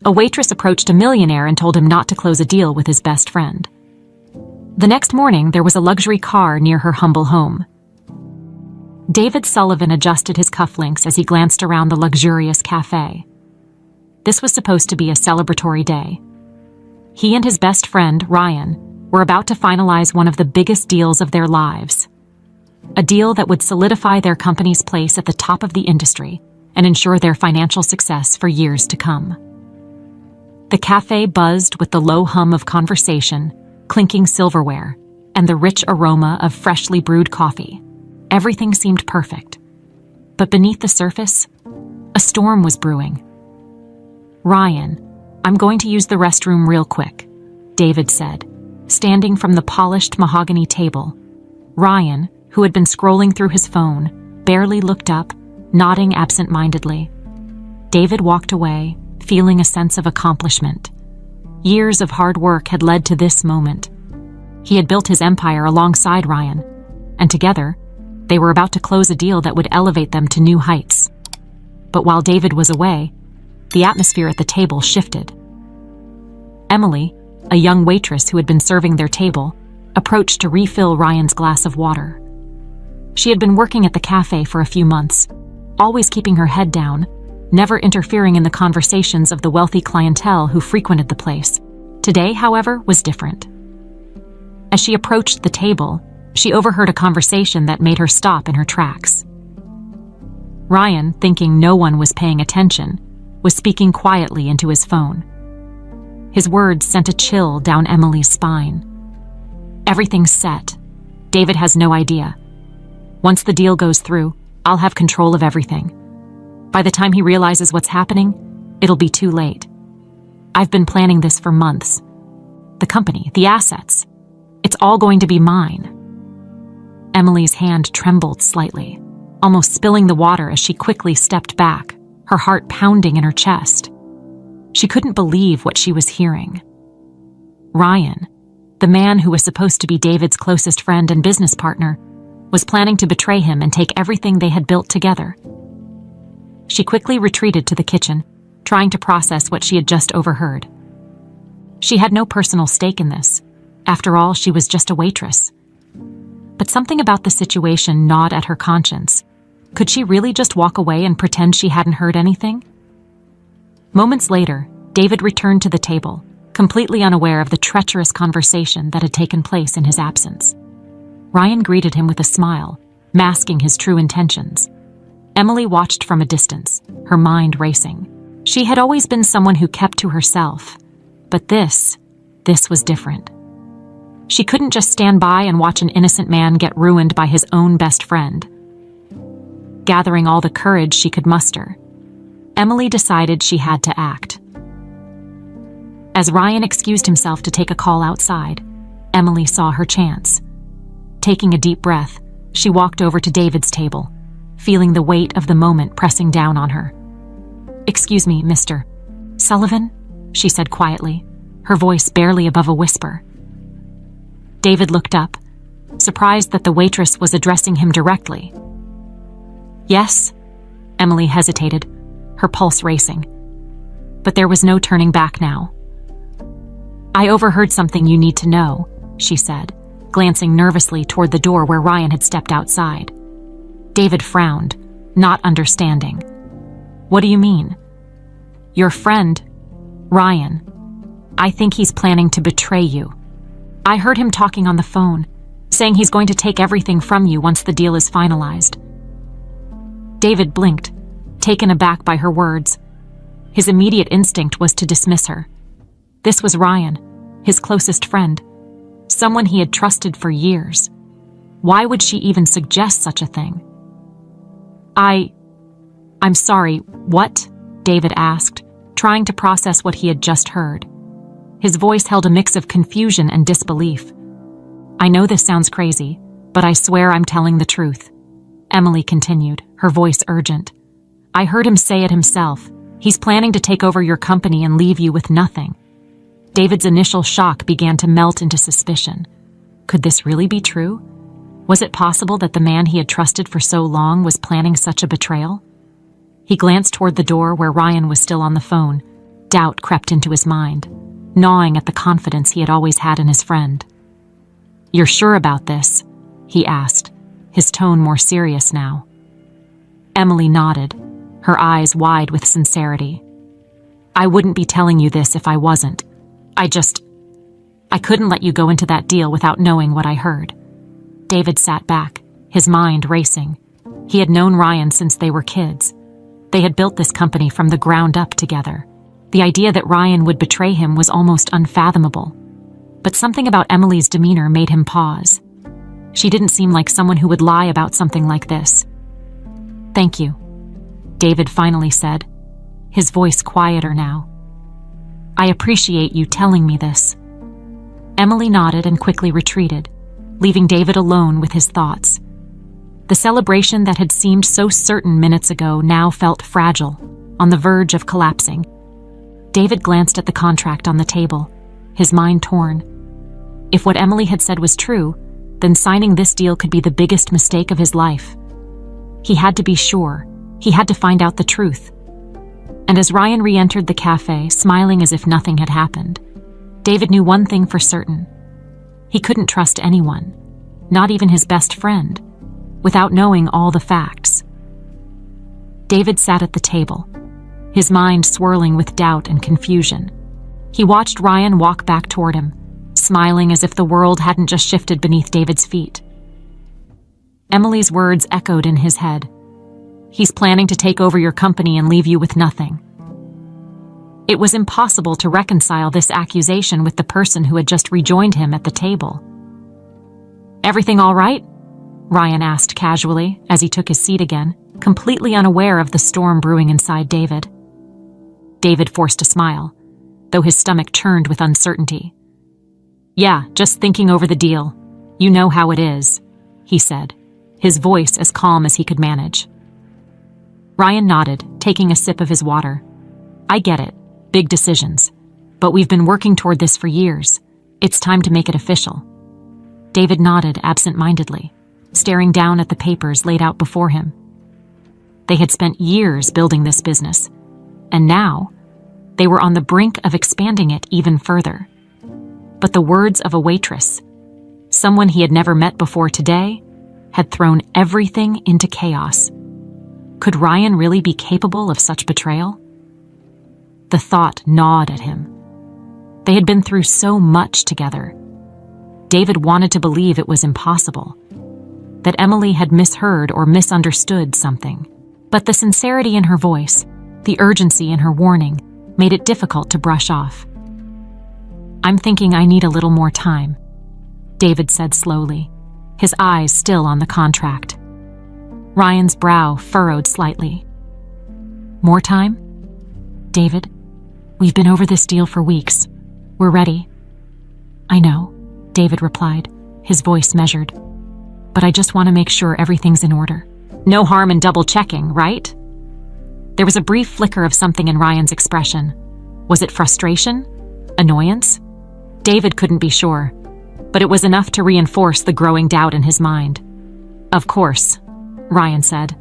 A waitress approached a millionaire and told him not to close a deal with his best friend. The next morning, there was a luxury car near her humble home. David Sullivan adjusted his cufflinks as he glanced around the luxurious cafe. This was supposed to be a celebratory day. He and his best friend, Ryan, were about to finalize one of the biggest deals of their lives. A deal that would solidify their company's place at the top of the industry and ensure their financial success for years to come. The cafe buzzed with the low hum of conversation, clinking silverware, and the rich aroma of freshly brewed coffee. Everything seemed perfect. But beneath the surface, a storm was brewing. "Ryan, I'm going to use the restroom real quick," David said, standing from the polished mahogany table. Ryan, who had been scrolling through his phone, barely looked up, nodding absent-mindedly. David walked away, feeling a sense of accomplishment. Years of hard work had led to this moment. He had built his empire alongside Ryan, and together, they were about to close a deal that would elevate them to new heights. But while David was away, the atmosphere at the table shifted. Emily, a young waitress who had been serving their table, approached to refill Ryan's glass of water. She had been working at the cafe for a few months, always keeping her head down, never interfering in the conversations of the wealthy clientele who frequented the place. Today, however, was different. As she approached the table, she overheard a conversation that made her stop in her tracks. Ryan, thinking no one was paying attention, was speaking quietly into his phone. His words sent a chill down Emily's spine. "Everything's set. David has no idea. Once the deal goes through, I'll have control of everything. By the time he realizes what's happening, it'll be too late. I've been planning this for months. The company, the assets, it's all going to be mine." Emily's hand trembled slightly, almost spilling the water as she quickly stepped back, her heart pounding in her chest. She couldn't believe what she was hearing. Ryan, the man who was supposed to be David's closest friend and business partner, was planning to betray him and take everything they had built together. She quickly retreated to the kitchen, trying to process what she had just overheard. She had no personal stake in this. After all, she was just a waitress. But something about the situation gnawed at her conscience. Could she really just walk away and pretend she hadn't heard anything? Moments later, David returned to the table, completely unaware of the treacherous conversation that had taken place in his absence. Ryan greeted him with a smile, masking his true intentions. Emily watched from a distance, her mind racing. She had always been someone who kept to herself, but this was different. She couldn't just stand by and watch an innocent man get ruined by his own best friend. Gathering all the courage she could muster, Emily decided she had to act. As Ryan excused himself to take a call outside, Emily saw her chance. Taking a deep breath, she walked over to David's table, feeling the weight of the moment pressing down on her. "Excuse me, Mr. Sullivan?" she said quietly, her voice barely above a whisper. David looked up, surprised that the waitress was addressing him directly. "Yes?" Emily hesitated, her pulse racing. But there was no turning back now. "I overheard something you need to know," she said, glancing nervously toward the door where Ryan had stepped outside. David frowned, not understanding. "What do you mean?" "Your friend, Ryan. I think he's planning to betray you. I heard him talking on the phone, saying he's going to take everything from you once the deal is finalized." David blinked, taken aback by her words. His immediate instinct was to dismiss her. This was Ryan, his closest friend, someone he had trusted for years. Why would she even suggest such a thing? I'm sorry, what?" David asked, trying to process what he had just heard. His voice held a mix of confusion and disbelief. "I know this sounds crazy, but I swear I'm telling the truth," Emily continued, her voice urgent. "I heard him say it himself. He's planning to take over your company and leave you with nothing." David's initial shock began to melt into suspicion. Could this really be true? Was it possible that the man he had trusted for so long was planning such a betrayal? He glanced toward the door where Ryan was still on the phone, Doubt crept into his mind, gnawing at the confidence he had always had in his friend. "You're sure about this?" he asked, his tone more serious now. Emily nodded, her eyes wide with sincerity. "I wouldn't be telling you this if I wasn't. I couldn't let you go into that deal without knowing what I heard." David sat back, his mind racing. He had known Ryan since they were kids. They had built this company from the ground up together. The idea that Ryan would betray him was almost unfathomable. But something about Emily's demeanor made him pause. She didn't seem like someone who would lie about something like this. "Thank you," David finally said, his voice quieter now. "I appreciate you telling me this." Emily nodded and quickly retreated, leaving David alone with his thoughts. The celebration that had seemed so certain minutes ago now felt fragile, on the verge of collapsing. David glanced at the contract on the table, his mind torn. If what Emily had said was true, then signing this deal could be the biggest mistake of his life. He had to be sure. He had to find out the truth. And as Ryan re-entered the cafe, smiling as if nothing had happened, David knew one thing for certain. He couldn't trust anyone, not even his best friend, without knowing all the facts. David sat at the table, his mind swirling with doubt and confusion. He watched Ryan walk back toward him, smiling as if the world hadn't just shifted beneath David's feet. Emily's words echoed in his head. "He's planning to take over your company and leave you with nothing." It was impossible to reconcile this accusation with the person who had just rejoined him at the table. "Everything all right?" Ryan asked casually as he took his seat again, completely unaware of the storm brewing inside David. David forced a smile, though his stomach churned with uncertainty. "Yeah, just thinking over the deal. You know how it is," he said, his voice as calm as he could manage. Ryan nodded, taking a sip of his water. "I get it. Big decisions. But we've been working toward this for years. It's time to make it official." David nodded absent-mindedly, staring down at the papers laid out before him. They had spent years building this business, and now they were on the brink of expanding it even further. But the words of a waitress, someone he had never met before today, had thrown everything into chaos. Could Ryan really be capable of such betrayal? The thought gnawed at him. They had been through so much together. David wanted to believe it was impossible, that Emily had misheard or misunderstood something. But the sincerity in her voice, the urgency in her warning, made it difficult to brush off. "I'm thinking I need a little more time," David said slowly, his eyes still on the contract. Ryan's brow furrowed slightly. "More time?" "David, we've been over this deal for weeks. We're ready." "I know," David replied, his voice measured. "But I just want to make sure everything's in order." "No harm in double-checking, right?" There was a brief flicker of something in Ryan's expression. Was it frustration? Annoyance? David couldn't be sure, but it was enough to reinforce the growing doubt in his mind. "Of course," Ryan said,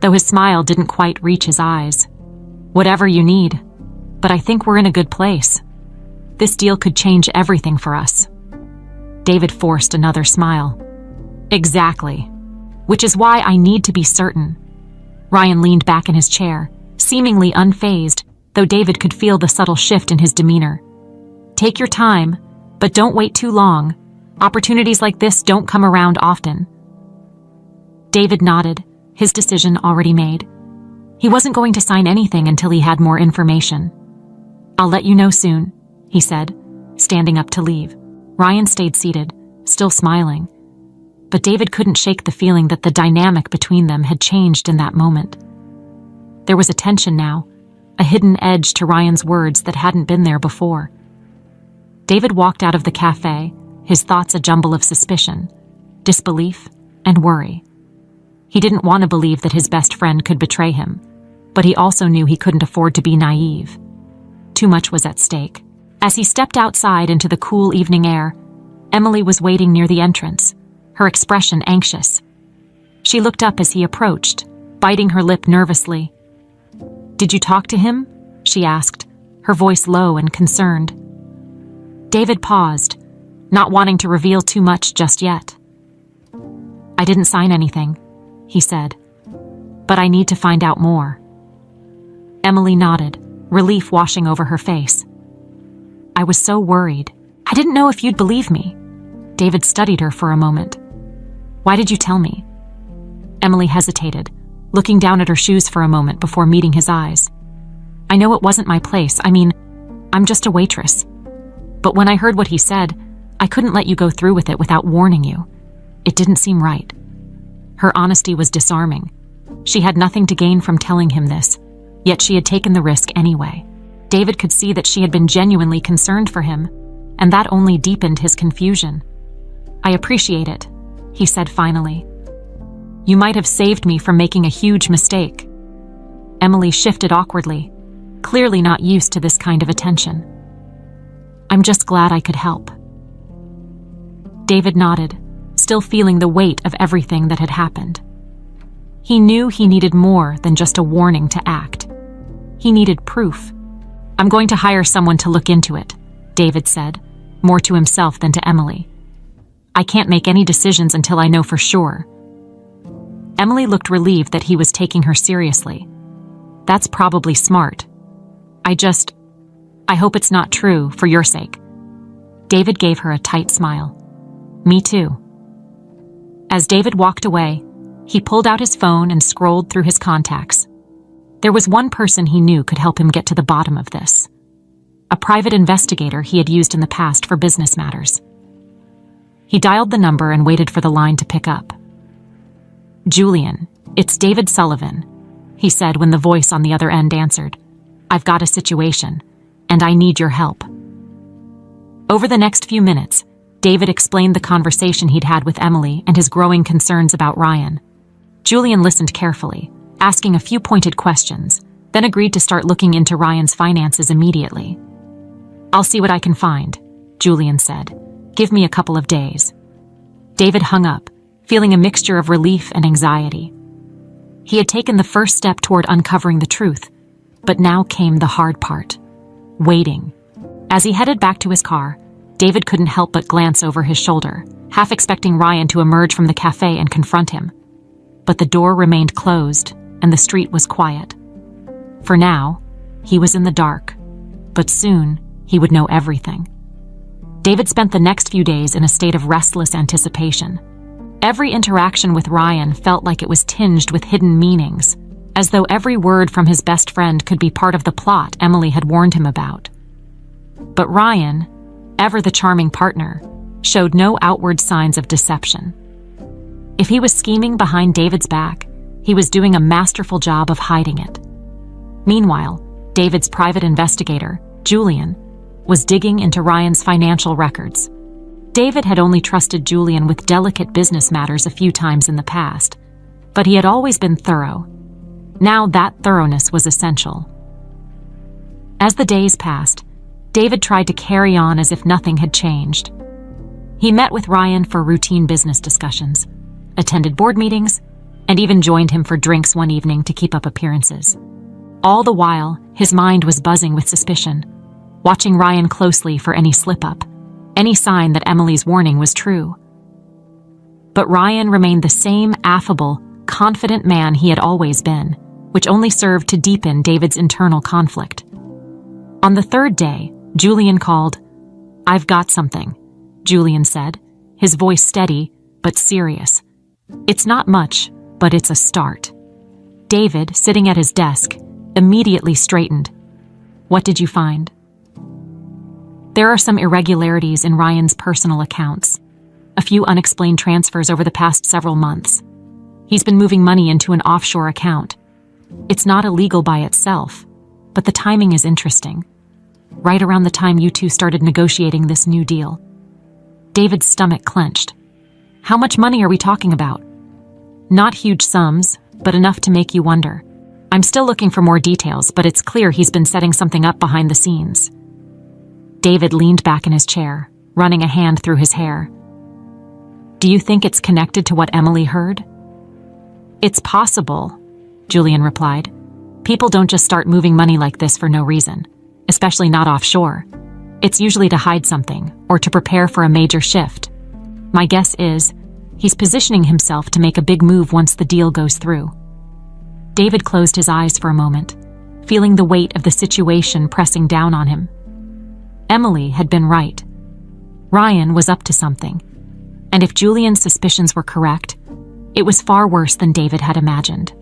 though his smile didn't quite reach his eyes. "Whatever you need, but I think we're in a good place. This deal could change everything for us." David forced another smile. "Exactly. Which is why I need to be certain." Ryan leaned back in his chair, seemingly unfazed, though David could feel the subtle shift in his demeanor. "Take your time, but don't wait too long. Opportunities like this don't come around often." David nodded, his decision already made. He wasn't going to sign anything until he had more information. "I'll let you know soon," he said, standing up to leave. Ryan stayed seated, still smiling. But David couldn't shake the feeling that the dynamic between them had changed in that moment. There was a tension now, a hidden edge to Ryan's words that hadn't been there before. David walked out of the cafe, his thoughts a jumble of suspicion, disbelief, and worry. He didn't want to believe that his best friend could betray him, but he also knew he couldn't afford to be naive. Too much was at stake. As he stepped outside into the cool evening air, Emily was waiting near the entrance, her expression anxious. She looked up as he approached, biting her lip nervously. "Did you talk to him?" she asked, her voice low and concerned. David paused, not wanting to reveal too much just yet. "I didn't sign anything," he said, "but I need to find out more." Emily nodded, relief washing over her face. "I was so worried. I didn't know if you'd believe me." David studied her for a moment. "Why did you tell me?" Emily hesitated, looking down at her shoes for a moment before meeting his eyes. "I know it wasn't my place. I'm just a waitress. But when I heard what he said, I couldn't let you go through with it without warning you. It didn't seem right." Her honesty was disarming. She had nothing to gain from telling him this, yet she had taken the risk anyway. David could see that she had been genuinely concerned for him, and that only deepened his confusion. "I appreciate it," he said finally. "You might have saved me from making a huge mistake." Emily shifted awkwardly, clearly not used to this kind of attention. "I'm just glad I could help." David nodded, still feeling the weight of everything that had happened. He knew he needed more than just a warning to act. He needed proof. "I'm going to hire someone to look into it," David said, more to himself than to Emily. "I can't make any decisions until I know for sure." Emily looked relieved that he was taking her seriously. "That's probably smart. I hope it's not true, for your sake." David gave her a tight smile. "Me too." As David walked away, he pulled out his phone and scrolled through his contacts. There was one person he knew could help him get to the bottom of this. A private investigator he had used in the past for business matters. He dialed the number and waited for the line to pick up. "Julian, it's David Sullivan," he said when the voice on the other end answered. "I've got a situation, and I need your help." Over the next few minutes, David explained the conversation he'd had with Emily and his growing concerns about Ryan. Julian listened carefully, asking a few pointed questions, then agreed to start looking into Ryan's finances immediately. "I'll see what I can find," Julian said. "Give me a couple of days." David hung up, feeling a mixture of relief and anxiety. He had taken the first step toward uncovering the truth, but now came the hard part: waiting. As he headed back to his car, David couldn't help but glance over his shoulder, half expecting Ryan to emerge from the cafe and confront him. But the door remained closed, and the street was quiet. For now, he was in the dark, but soon he would know everything. David spent the next few days in a state of restless anticipation. Every interaction with Ryan felt like it was tinged with hidden meanings, as though every word from his best friend could be part of the plot Emily had warned him about. But Ryan, ever the charming partner, showed no outward signs of deception. If he was scheming behind David's back, he was doing a masterful job of hiding it. Meanwhile, David's private investigator, Julian, was digging into Ryan's financial records. David had only trusted Julian with delicate business matters a few times in the past, but he had always been thorough. Now that thoroughness was essential. As the days passed, David tried to carry on as if nothing had changed. He met with Ryan for routine business discussions, attended board meetings, and even joined him for drinks one evening to keep up appearances. All the while, his mind was buzzing with suspicion, watching Ryan closely for any slip-up, any sign that Emily's warning was true. But Ryan remained the same affable, confident man he had always been, which only served to deepen David's internal conflict. On the third day, Julian called. "I've got something," Julian said, his voice steady but serious. "It's not much, but it's a start." David, sitting at his desk, immediately straightened. "What did you find?" "There are some irregularities in Ryan's personal accounts. A few unexplained transfers over the past several months. He's been moving money into an offshore account. It's not illegal by itself, but the timing is interesting. Right around the time you two started negotiating this new deal." David's stomach clenched. "How much money are we talking about?" "Not huge sums, but enough to make you wonder. I'm still looking for more details, but it's clear he's been setting something up behind the scenes." David leaned back in his chair, running a hand through his hair. "Do you think it's connected to what Emily heard?" "It's possible," Julian replied. "People don't just start moving money like this for no reason. especially not offshore. It's usually to hide something or to prepare for a major shift. My guess is he's positioning himself to make a big move once the deal goes through. David closed his eyes for a moment, feeling the weight of the situation pressing down on him. Emily had been right. Ryan was up to something, and if Julian's suspicions were correct, it was far worse than David had imagined.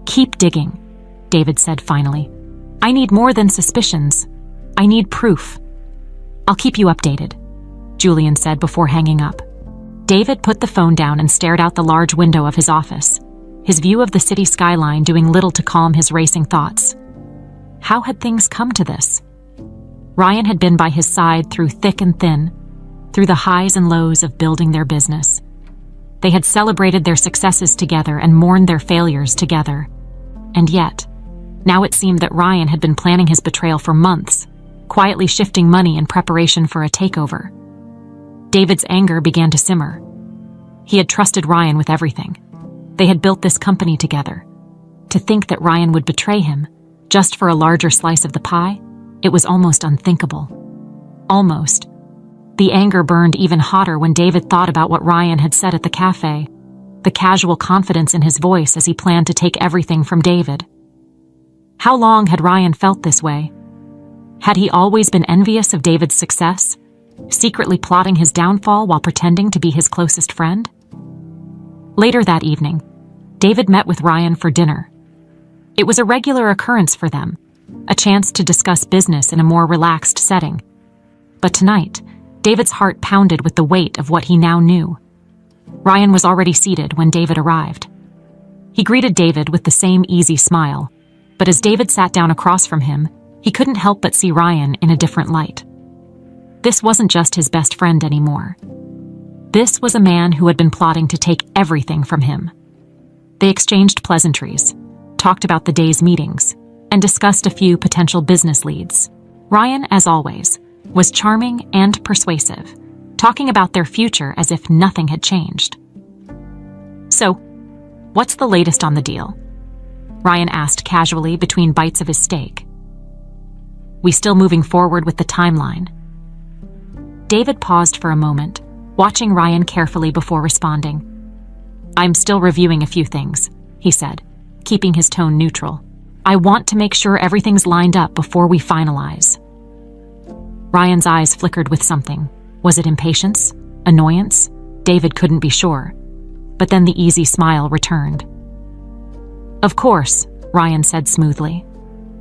"Keep digging," David said finally. "I need more than suspicions. I need proof." "I'll keep you updated," Julian said before hanging up. David put the phone down and stared out the large window of his office, his view of the city skyline doing little to calm his racing thoughts. How had things come to this? Ryan had been by his side through thick and thin, through the highs and lows of building their business. They had celebrated their successes together and mourned their failures together. And yet, now it seemed that Ryan had been planning his betrayal for months, quietly shifting money in preparation for a takeover. David's anger began to simmer. He had trusted Ryan with everything. They had built this company together. To think that Ryan would betray him, just for a larger slice of the pie, it was almost unthinkable. Almost. The anger burned even hotter when David thought about what Ryan had said at the cafe, the casual confidence in his voice as he planned to take everything from David. How long had Ryan felt this way? Had he always been envious of David's success, secretly plotting his downfall while pretending to be his closest friend? Later that evening, David met with Ryan for dinner. It was a regular occurrence for them, a chance to discuss business in a more relaxed setting. But tonight, David's heart pounded with the weight of what he now knew. Ryan was already seated when David arrived. He greeted David with the same easy smile, but as David sat down across from him, he couldn't help but see Ryan in a different light. This wasn't just his best friend anymore. This was a man who had been plotting to take everything from him. They exchanged pleasantries, talked about the day's meetings, and discussed a few potential business leads. Ryan, as always, was charming and persuasive, talking about their future as if nothing had changed. "So, what's the latest on the deal?" Ryan asked casually between bites of his steak. "We still moving forward with the timeline?" David paused for a moment, watching Ryan carefully before responding. "I'm still reviewing a few things," he said, keeping his tone neutral. "I want to make sure everything's lined up before we finalize." Ryan's eyes flickered with something. Was it impatience? Annoyance? David couldn't be sure. But then the easy smile returned. "Of course," Ryan said smoothly.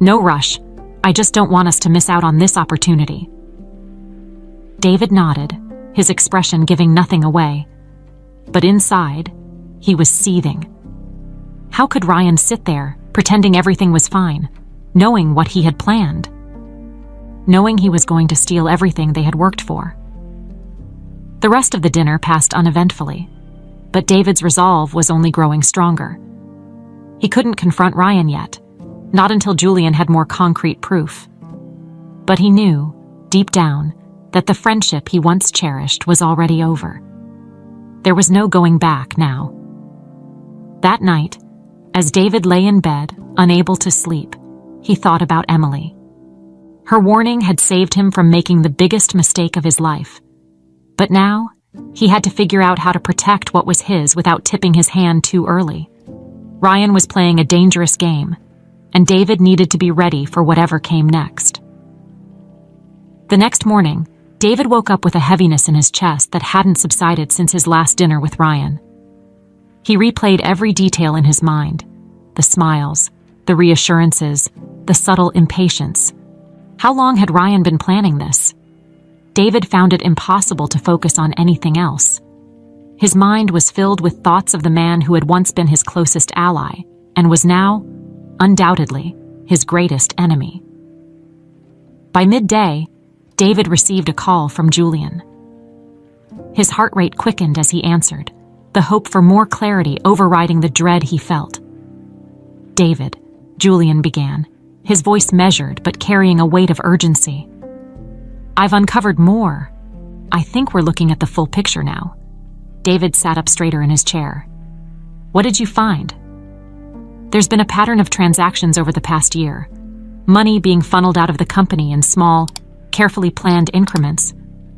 "No rush. I just don't want us to miss out on this opportunity." David nodded, his expression giving nothing away. But inside, he was seething. How could Ryan sit there, pretending everything was fine, knowing what he had planned? Knowing he was going to steal everything they had worked for. The rest of the dinner passed uneventfully, but David's resolve was only growing stronger. He couldn't confront Ryan yet, not until Julian had more concrete proof. But he knew, deep down, that the friendship he once cherished was already over. There was no going back now. That night, as David lay in bed, unable to sleep, he thought about Emily. Her warning had saved him from making the biggest mistake of his life. But now, he had to figure out how to protect what was his without tipping his hand too early. Ryan was playing a dangerous game, and David needed to be ready for whatever came next. The next morning, David woke up with a heaviness in his chest that hadn't subsided since his last dinner with Ryan. He replayed every detail in his mind, the smiles, the reassurances, the subtle impatience. How long had Ryan been planning this? David found it impossible to focus on anything else. His mind was filled with thoughts of the man who had once been his closest ally and was now, undoubtedly, his greatest enemy. By midday, David received a call from Julian. His heart rate quickened as he answered, the hope for more clarity overriding the dread he felt. "David," Julian began, his voice measured but carrying a weight of urgency. "I've uncovered more. I think we're looking at the full picture now." David sat up straighter in his chair. "What did you find?" "There's been a pattern of transactions over the past year. money being funneled out of the company in small, carefully planned increments,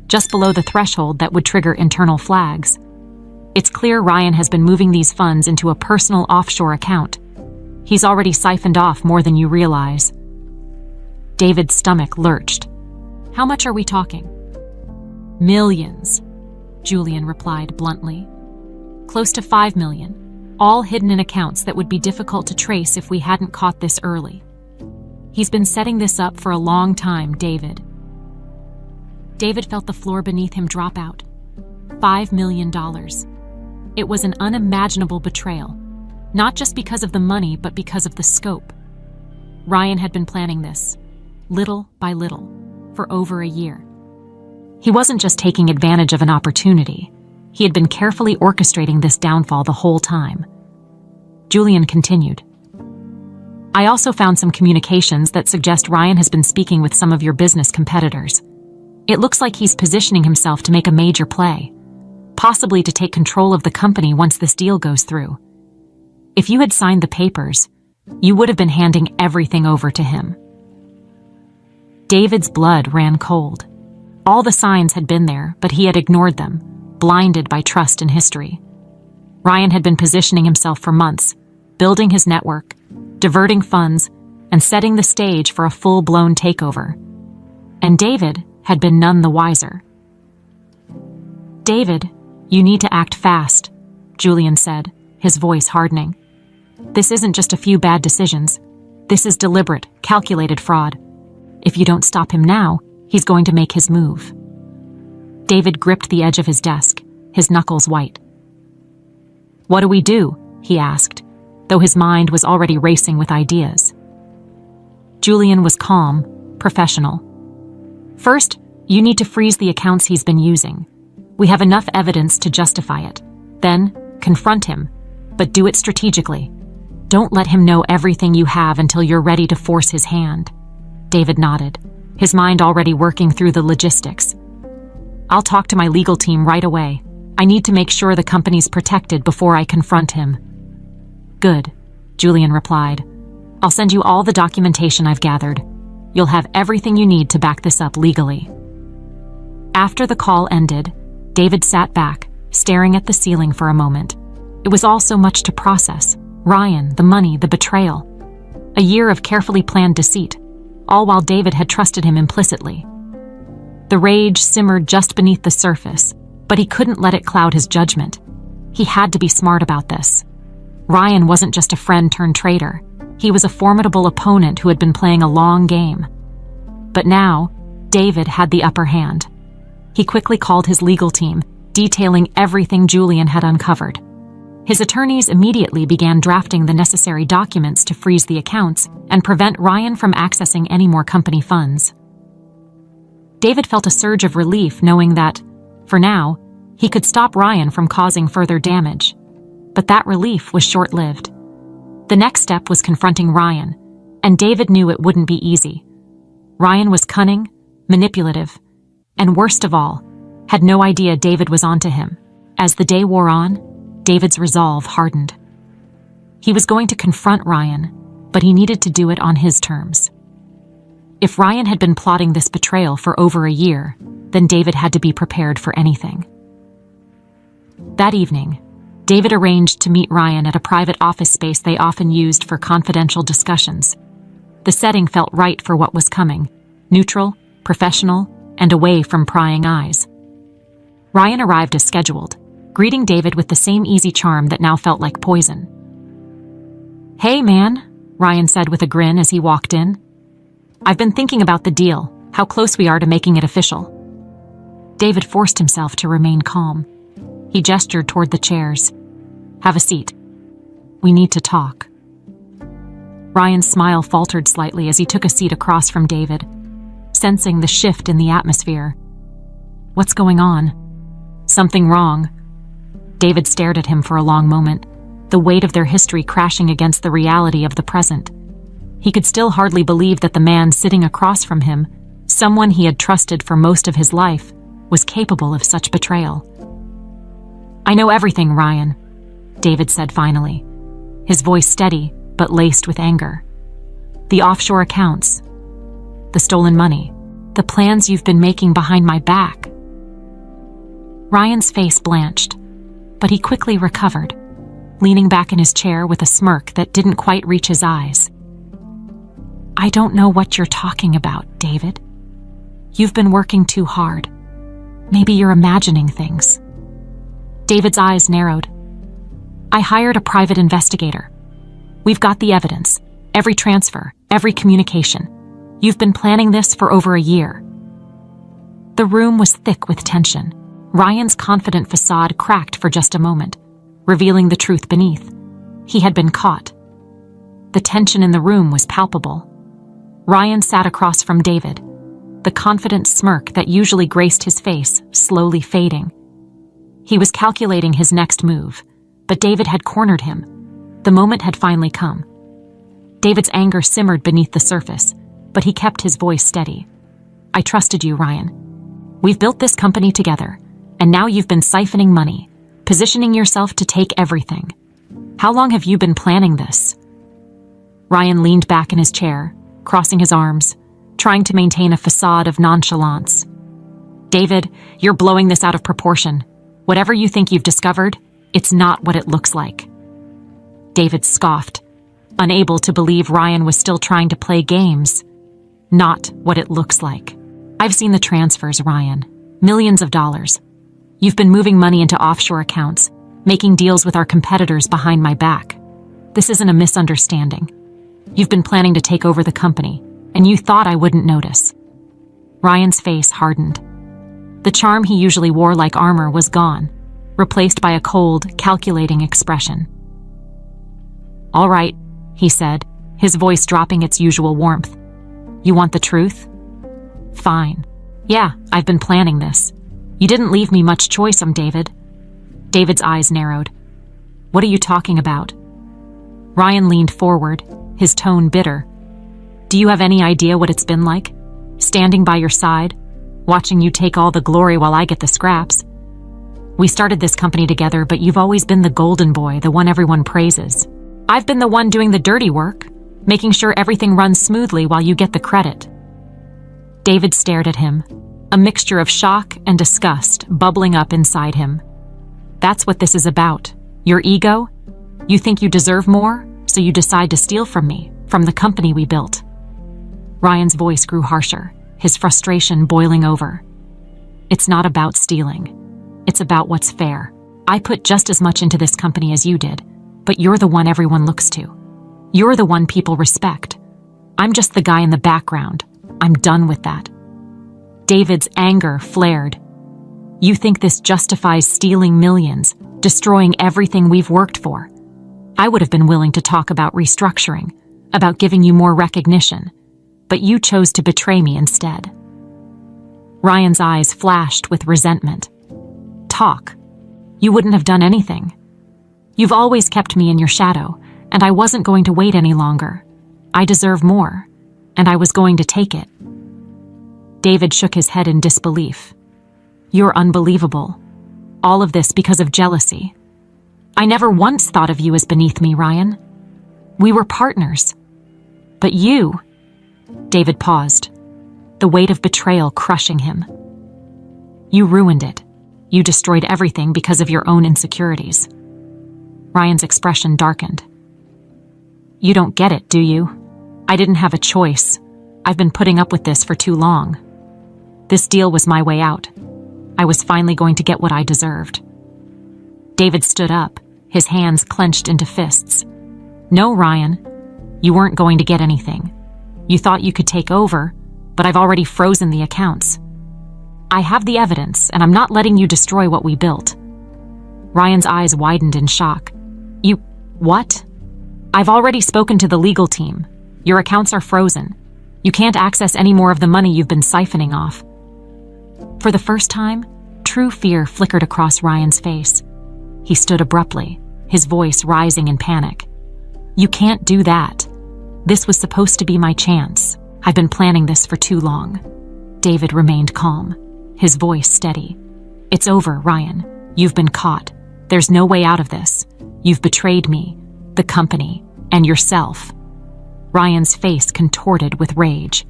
just below the threshold that would trigger internal flags. It's clear Ryan has been moving these funds into a personal offshore account. He's already siphoned off more than you realize. David's stomach lurched. How much are we talking? Millions, Julian replied bluntly. Close to 5 million, all hidden in accounts that would be difficult to trace if we hadn't caught this early. He's been setting this up for a long time, David. David felt the floor beneath him drop out. $5 million. It was an unimaginable betrayal, not just because of the money, but because of the scope. Ryan had been planning this, little by little, for over a year. He wasn't just taking advantage of an opportunity. He had been carefully orchestrating this downfall the whole time. Julian continued. I also found some communications that suggest Ryan has been speaking with some of your business competitors. It looks like he's positioning himself to make a major play, possibly to take control of the company once this deal goes through. If you had signed the papers, you would have been handing everything over to him. David's blood ran cold. All the signs had been there, but he had ignored them, blinded by trust in history. Ryan had been positioning himself for months, building his network, diverting funds, and setting the stage for a full-blown takeover. And David had been none the wiser. David, you need to act fast, Julian said, his voice hardening. This isn't just a few bad decisions. This is deliberate, calculated fraud. If you don't stop him now, he's going to make his move. David gripped the edge of his desk, his knuckles white. What do we do? He asked, though his mind was already racing with ideas. Julian was calm, professional. First, you need to freeze the accounts he's been using. We have enough evidence to justify it. Then, confront him, but do it strategically. Don't let him know everything you have until you're ready to force his hand. David nodded, his mind already working through the logistics. I'll talk to my legal team right away. I need to make sure the company's protected before I confront him. Good, Julian replied. I'll send you all the documentation I've gathered. You'll have everything you need to back this up legally. After the call ended, David sat back, staring at the ceiling for a moment. It was all so much to process. Ryan, the money, the betrayal. A year of carefully planned deceit, all while David had trusted him implicitly. The rage simmered just beneath the surface, but he couldn't let it cloud his judgment. He had to be smart about this. Ryan wasn't just a friend turned traitor. He was a formidable opponent who had been playing a long game. But now, David had the upper hand. He quickly called his legal team, detailing everything Julian had uncovered. His attorneys immediately began drafting the necessary documents to freeze the accounts and prevent Ryan from accessing any more company funds. David felt a surge of relief knowing that, for now, he could stop Ryan from causing further damage. But that relief was short-lived. The next step was confronting Ryan, and David knew it wouldn't be easy. Ryan was cunning, manipulative, and worst of all, had no idea David was onto him. As the day wore on, David's resolve hardened. He was going to confront Ryan, but he needed to do it on his terms. If Ryan had been plotting this betrayal for over a year, then David had to be prepared for anything. That evening, David arranged to meet Ryan at a private office space they often used for confidential discussions. The setting felt right for what was coming, neutral, professional, and away from prying eyes. Ryan arrived as scheduled, greeting David with the same easy charm that now felt like poison. "Hey, man," Ryan said with a grin as he walked in. "I've been thinking about the deal, how close we are to making it official." David forced himself to remain calm. He gestured toward the chairs. "Have a seat. We need to talk." Ryan's smile faltered slightly as he took a seat across from David, sensing the shift in the atmosphere. "What's going on? Something wrong?" David stared at him for a long moment, the weight of their history crashing against the reality of the present. He could still hardly believe that the man sitting across from him, someone he had trusted for most of his life, was capable of such betrayal. "I know everything, Ryan," David said finally, his voice steady but laced with anger. The offshore accounts, the stolen money, the plans you've been making behind my back. Ryan's face blanched, but he quickly recovered, leaning back in his chair with a smirk that didn't quite reach his eyes. I don't know what you're talking about, David. You've been working too hard. Maybe you're imagining things. David's eyes narrowed. I hired a private investigator. We've got the evidence, every transfer, every communication. You've been planning this for over a year. The room was thick with tension. Ryan's confident facade cracked for just a moment, revealing the truth beneath. He had been caught. The tension in the room was palpable. Ryan sat across from David, the confident smirk that usually graced his face slowly fading. He was calculating his next move, but David had cornered him. The moment had finally come. David's anger simmered beneath the surface, but he kept his voice steady. I trusted you, Ryan. We've built this company together, and now you've been siphoning money, positioning yourself to take everything. How long have you been planning this? Ryan leaned back in his chair, crossing his arms, trying to maintain a facade of nonchalance. David, you're blowing this out of proportion. Whatever you think you've discovered, it's not what it looks like. David scoffed, unable to believe Ryan was still trying to play games. Not what it looks like. I've seen the transfers, Ryan. Millions of dollars. You've been moving money into offshore accounts, making deals with our competitors behind my back. This isn't a misunderstanding. You've been planning to take over the company, and you thought I wouldn't notice. Ryan's face hardened. The charm he usually wore like armor was gone, replaced by a cold, calculating expression. All right, he said, his voice dropping its usual warmth. You want the truth? Fine. Yeah, I've been planning this. You didn't leave me much choice, David. David's eyes narrowed. What are you talking about? Ryan leaned forward, his tone bitter. Do you have any idea what it's been like? Standing by your side, watching you take all the glory while I get the scraps. We started this company together, but you've always been the golden boy, the one everyone praises. I've been the one doing the dirty work, making sure everything runs smoothly while you get the credit. David stared at him, a mixture of shock and disgust bubbling up inside him. That's what this is about. Your ego? You think you deserve more, so you decide to steal from me, from the company we built. Ryan's voice grew harsher, his frustration boiling over. It's not about stealing. It's about what's fair. I put just as much into this company as you did, but you're the one everyone looks to. You're the one people respect. I'm just the guy in the background. I'm done with that. David's anger flared. You think this justifies stealing millions, destroying everything we've worked for? I would have been willing to talk about restructuring, about giving you more recognition, but you chose to betray me instead. Ryan's eyes flashed with resentment. Talk. You wouldn't have done anything. You've always kept me in your shadow, and I wasn't going to wait any longer. I deserve more, and I was going to take it. David shook his head in disbelief. You're unbelievable. All of this because of jealousy. I never once thought of you as beneath me, Ryan. We were partners. But you... David paused, the weight of betrayal crushing him. You ruined it. You destroyed everything because of your own insecurities. Ryan's expression darkened. You don't get it, do you? I didn't have a choice. I've been putting up with this for too long. This deal was my way out. I was finally going to get what I deserved. David stood up, his hands clenched into fists. No, Ryan, you weren't going to get anything. You thought you could take over, but I've already frozen the accounts. I have the evidence, and I'm not letting you destroy what we built. Ryan's eyes widened in shock. You... what? I've already spoken to the legal team. Your accounts are frozen. You can't access any more of the money you've been siphoning off. For the first time, true fear flickered across Ryan's face. He stood abruptly, his voice rising in panic. You can't do that. This was supposed to be my chance. I've been planning this for too long. David remained calm, his voice steady. It's over, Ryan. You've been caught. There's no way out of this. You've betrayed me, the company, and yourself. Ryan's face contorted with rage.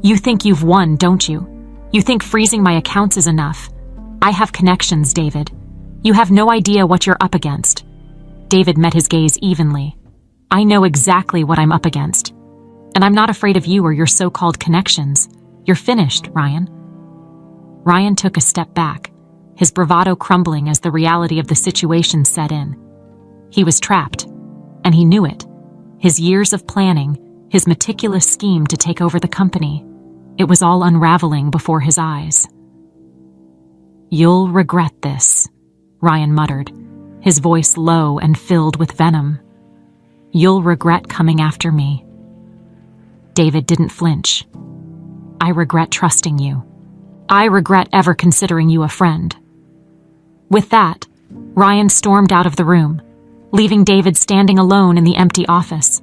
"You think you've won, don't you? You think freezing my accounts is enough? I have connections, David. You have no idea what you're up against." David met his gaze evenly. "I know exactly what I'm up against. And I'm not afraid of you or your so-called connections. You're finished, Ryan." Ryan took a step back, his bravado crumbling as the reality of the situation set in. He was trapped, and he knew it. His years of planning, his meticulous scheme to take over the company, it was all unraveling before his eyes. "You'll regret this," Ryan muttered, his voice low and filled with venom. "You'll regret coming after me." David didn't flinch. "I regret trusting you. I regret ever considering you a friend." With that, Ryan stormed out of the room, leaving David standing alone in the empty office.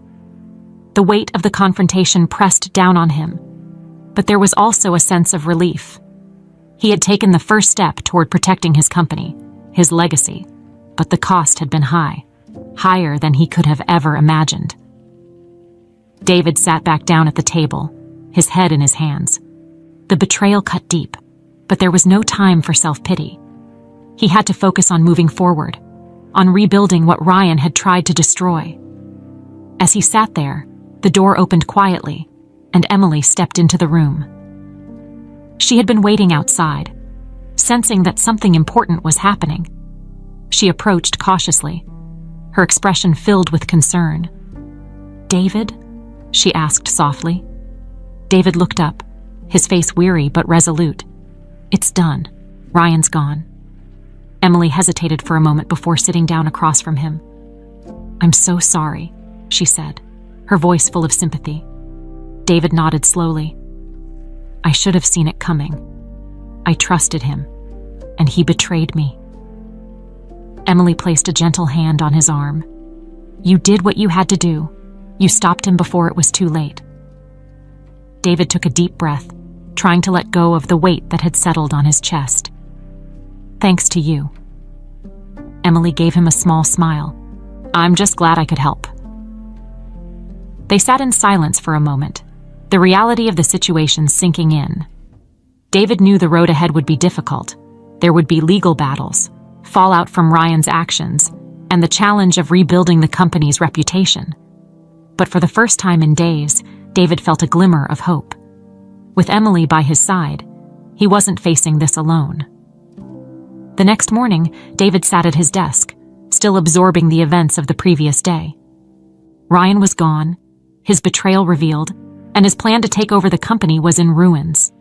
The weight of the confrontation pressed down on him, but there was also a sense of relief. He had taken the first step toward protecting his company, his legacy, but the cost had been high, higher than he could have ever imagined. David sat back down at the table, his head in his hands. The betrayal cut deep, but there was no time for self-pity. He had to focus on moving forward, on rebuilding what Ryan had tried to destroy. As he sat there, the door opened quietly, and Emily stepped into the room. She had been waiting outside, sensing that something important was happening. She approached cautiously, her expression filled with concern. "David?" she asked softly. David looked up, his face weary but resolute. "It's done. Ryan's gone." Emily hesitated for a moment before sitting down across from him. "I'm so sorry," she said, her voice full of sympathy. David nodded slowly. "I should have seen it coming. I trusted him, and he betrayed me." Emily placed a gentle hand on his arm. "You did what you had to do. You stopped him before it was too late." David took a deep breath, trying to let go of the weight that had settled on his chest. "Thanks to you." Emily gave him a small smile. "I'm just glad I could help." They sat in silence for a moment, the reality of the situation sinking in. David knew the road ahead would be difficult. There would be legal battles, fallout from Ryan's actions, and the challenge of rebuilding the company's reputation. But for the first time in days, David felt a glimmer of hope. With Emily by his side, he wasn't facing this alone. The next morning, David sat at his desk, still absorbing the events of the previous day. Ryan was gone, his betrayal revealed, and his plan to take over the company was in ruins.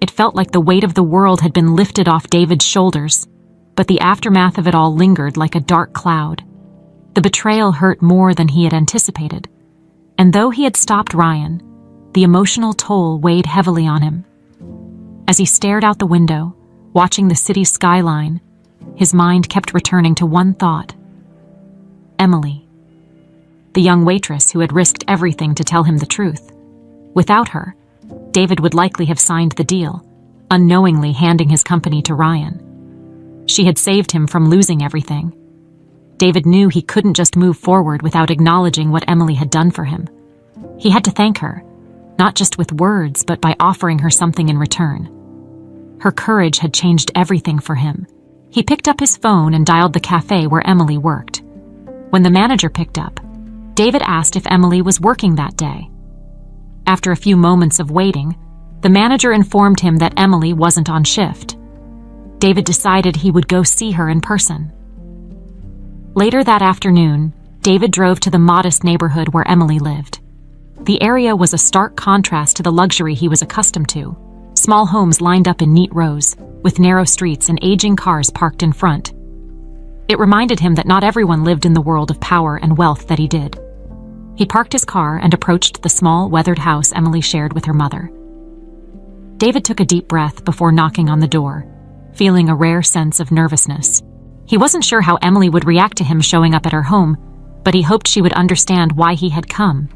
It felt like the weight of the world had been lifted off David's shoulders, but the aftermath of it all lingered like a dark cloud. The betrayal hurt more than he had anticipated, and though he had stopped Ryan, the emotional toll weighed heavily on him. As he stared out the window, watching the city's skyline, his mind kept returning to one thought: Emily. The young waitress who had risked everything to tell him the truth. Without her, David would likely have signed the deal, unknowingly handing his company to Ryan. She had saved him from losing everything. David knew he couldn't just move forward without acknowledging what Emily had done for him. He had to thank her, not just with words, but by offering her something in return. Her courage had changed everything for him. He picked up his phone and dialed the cafe where Emily worked. When the manager picked up, David asked if Emily was working that day. After a few moments of waiting, the manager informed him that Emily wasn't on shift. David decided he would go see her in person. Later that afternoon, David drove to the modest neighborhood where Emily lived. The area was a stark contrast to the luxury he was accustomed to. Small homes lined up in neat rows, with narrow streets and aging cars parked in front. It reminded him that not everyone lived in the world of power and wealth that he did. He parked his car and approached the small, weathered house Emily shared with her mother. David took a deep breath before knocking on the door, feeling a rare sense of nervousness. He wasn't sure how Emily would react to him showing up at her home, but he hoped she would understand why he had come.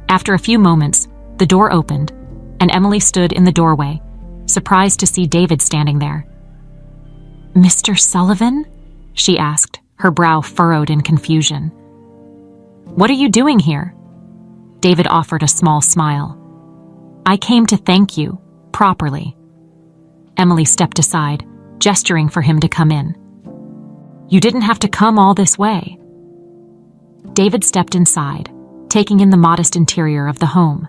After a few moments, the door opened, and Emily stood in the doorway, surprised to see David standing there. "Mr. Sullivan?" she asked, her brow furrowed in confusion. "What are you doing here?" David offered a small smile. "I came to thank you, properly." Emily stepped aside, gesturing for him to come in. "You didn't have to come all this way." David stepped inside, taking in the modest interior of the home.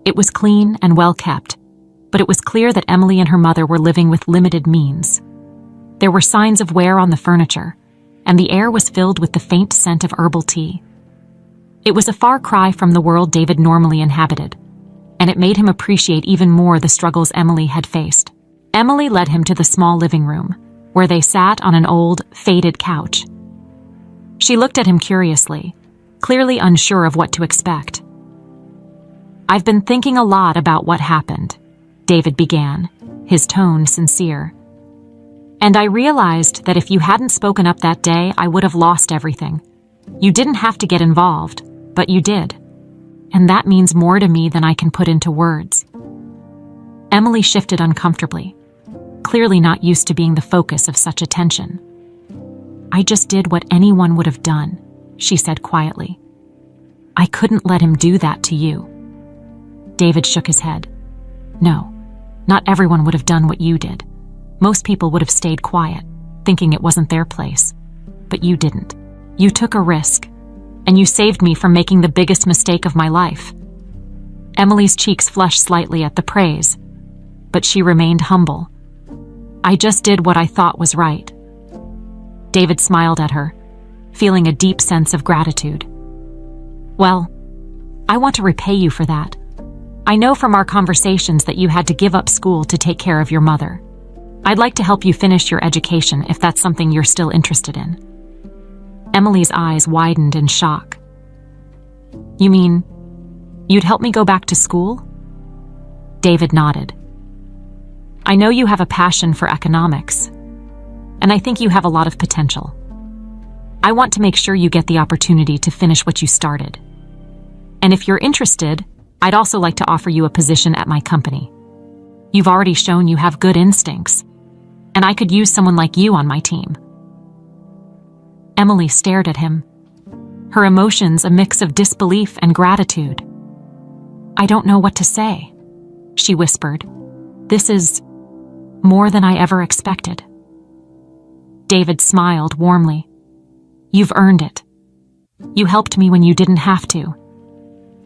It was clean and well kept, but it was clear that Emily and her mother were living with limited means. There were signs of wear on the furniture, and the air was filled with the faint scent of herbal tea. It was a far cry from the world David normally inhabited, and it made him appreciate even more the struggles Emily had faced. Emily led him to the small living room, where they sat on an old, faded couch. She looked at him curiously, clearly unsure of what to expect. "I've been thinking a lot about what happened," David began, his tone sincere. "And I realized that if you hadn't spoken up that day, I would have lost everything. You didn't have to get involved, but you did. And that means more to me than I can put into words." Emily shifted uncomfortably, clearly not used to being the focus of such attention. "I just did what anyone would have done," she said quietly. "I couldn't let him do that to you." David shook his head. "No, not everyone would have done what you did. Most people would have stayed quiet, thinking it wasn't their place. But you didn't. You took a risk, and you saved me from making the biggest mistake of my life." Emily's cheeks flushed slightly at the praise, but she remained humble. "I just did what I thought was right." David smiled at her, feeling a deep sense of gratitude. "Well, I want to repay you for that. I know from our conversations that you had to give up school to take care of your mother. I'd like to help you finish your education if that's something you're still interested in." Emily's eyes widened in shock. "You mean, you'd help me go back to school?" David nodded. "I know you have a passion for economics, and I think you have a lot of potential. I want to make sure you get the opportunity to finish what you started. And if you're interested, I'd also like to offer you a position at my company. You've already shown you have good instincts, and I could use someone like you on my team." Emily stared at him, her emotions a mix of disbelief and gratitude. "I don't know what to say," she whispered. "This is more than I ever expected." David smiled warmly. "You've earned it. You helped me when you didn't have to.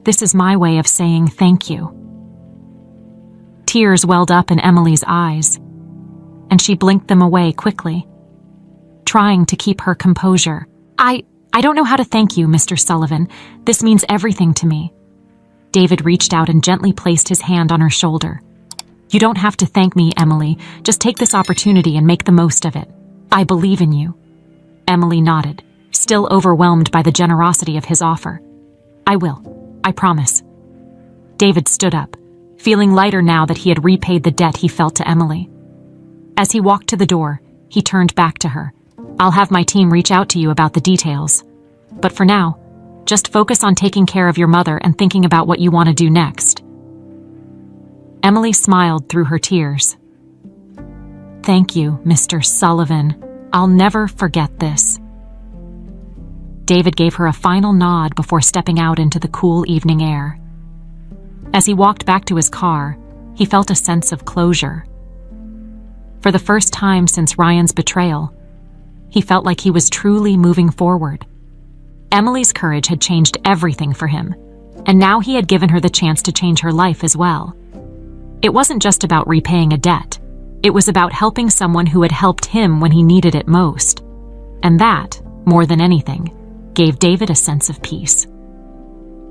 This is my way of saying thank you." Tears welled up in Emily's eyes, and she blinked them away quickly, trying to keep her composure. I don't know how to thank you, Mr. Sullivan. This means everything to me." David reached out and gently placed his hand on her shoulder. "You don't have to thank me, Emily. Just take this opportunity and make the most of it. I believe in you." Emily nodded, still overwhelmed by the generosity of his offer. "I will. I promise." David stood up, feeling lighter now that he had repaid the debt he felt to Emily. As he walked to the door, he turned back to her. "I'll have my team reach out to you about the details. But for now, just focus on taking care of your mother and thinking about what you want to do next." Emily smiled through her tears. "Thank you, Mr. Sullivan. I'll never forget this." David gave her a final nod before stepping out into the cool evening air. As he walked back to his car, he felt a sense of closure. For the first time since Ryan's betrayal, he felt like he was truly moving forward. Emily's courage had changed everything for him, and now he had given her the chance to change her life as well. It wasn't just about repaying a debt. It was about helping someone who had helped him when he needed it most. And that, more than anything, gave David a sense of peace.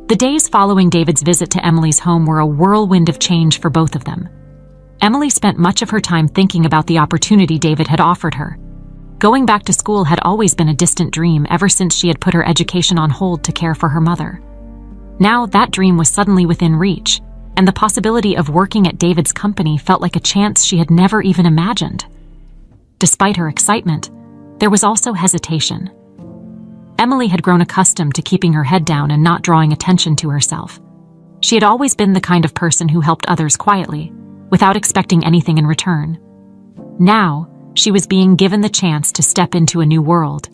The days following David's visit to Emily's home were a whirlwind of change for both of them. Emily spent much of her time thinking about the opportunity David had offered her. Going back to school had always been a distant dream ever since she had put her education on hold to care for her mother. Now that dream was suddenly within reach, and the possibility of working at David's company felt like a chance she had never even imagined. Despite her excitement, there was also hesitation. Emily had grown accustomed to keeping her head down and not drawing attention to herself. She had always been the kind of person who helped others quietly, without expecting anything in return. Now, she was being given the chance to step into a new world,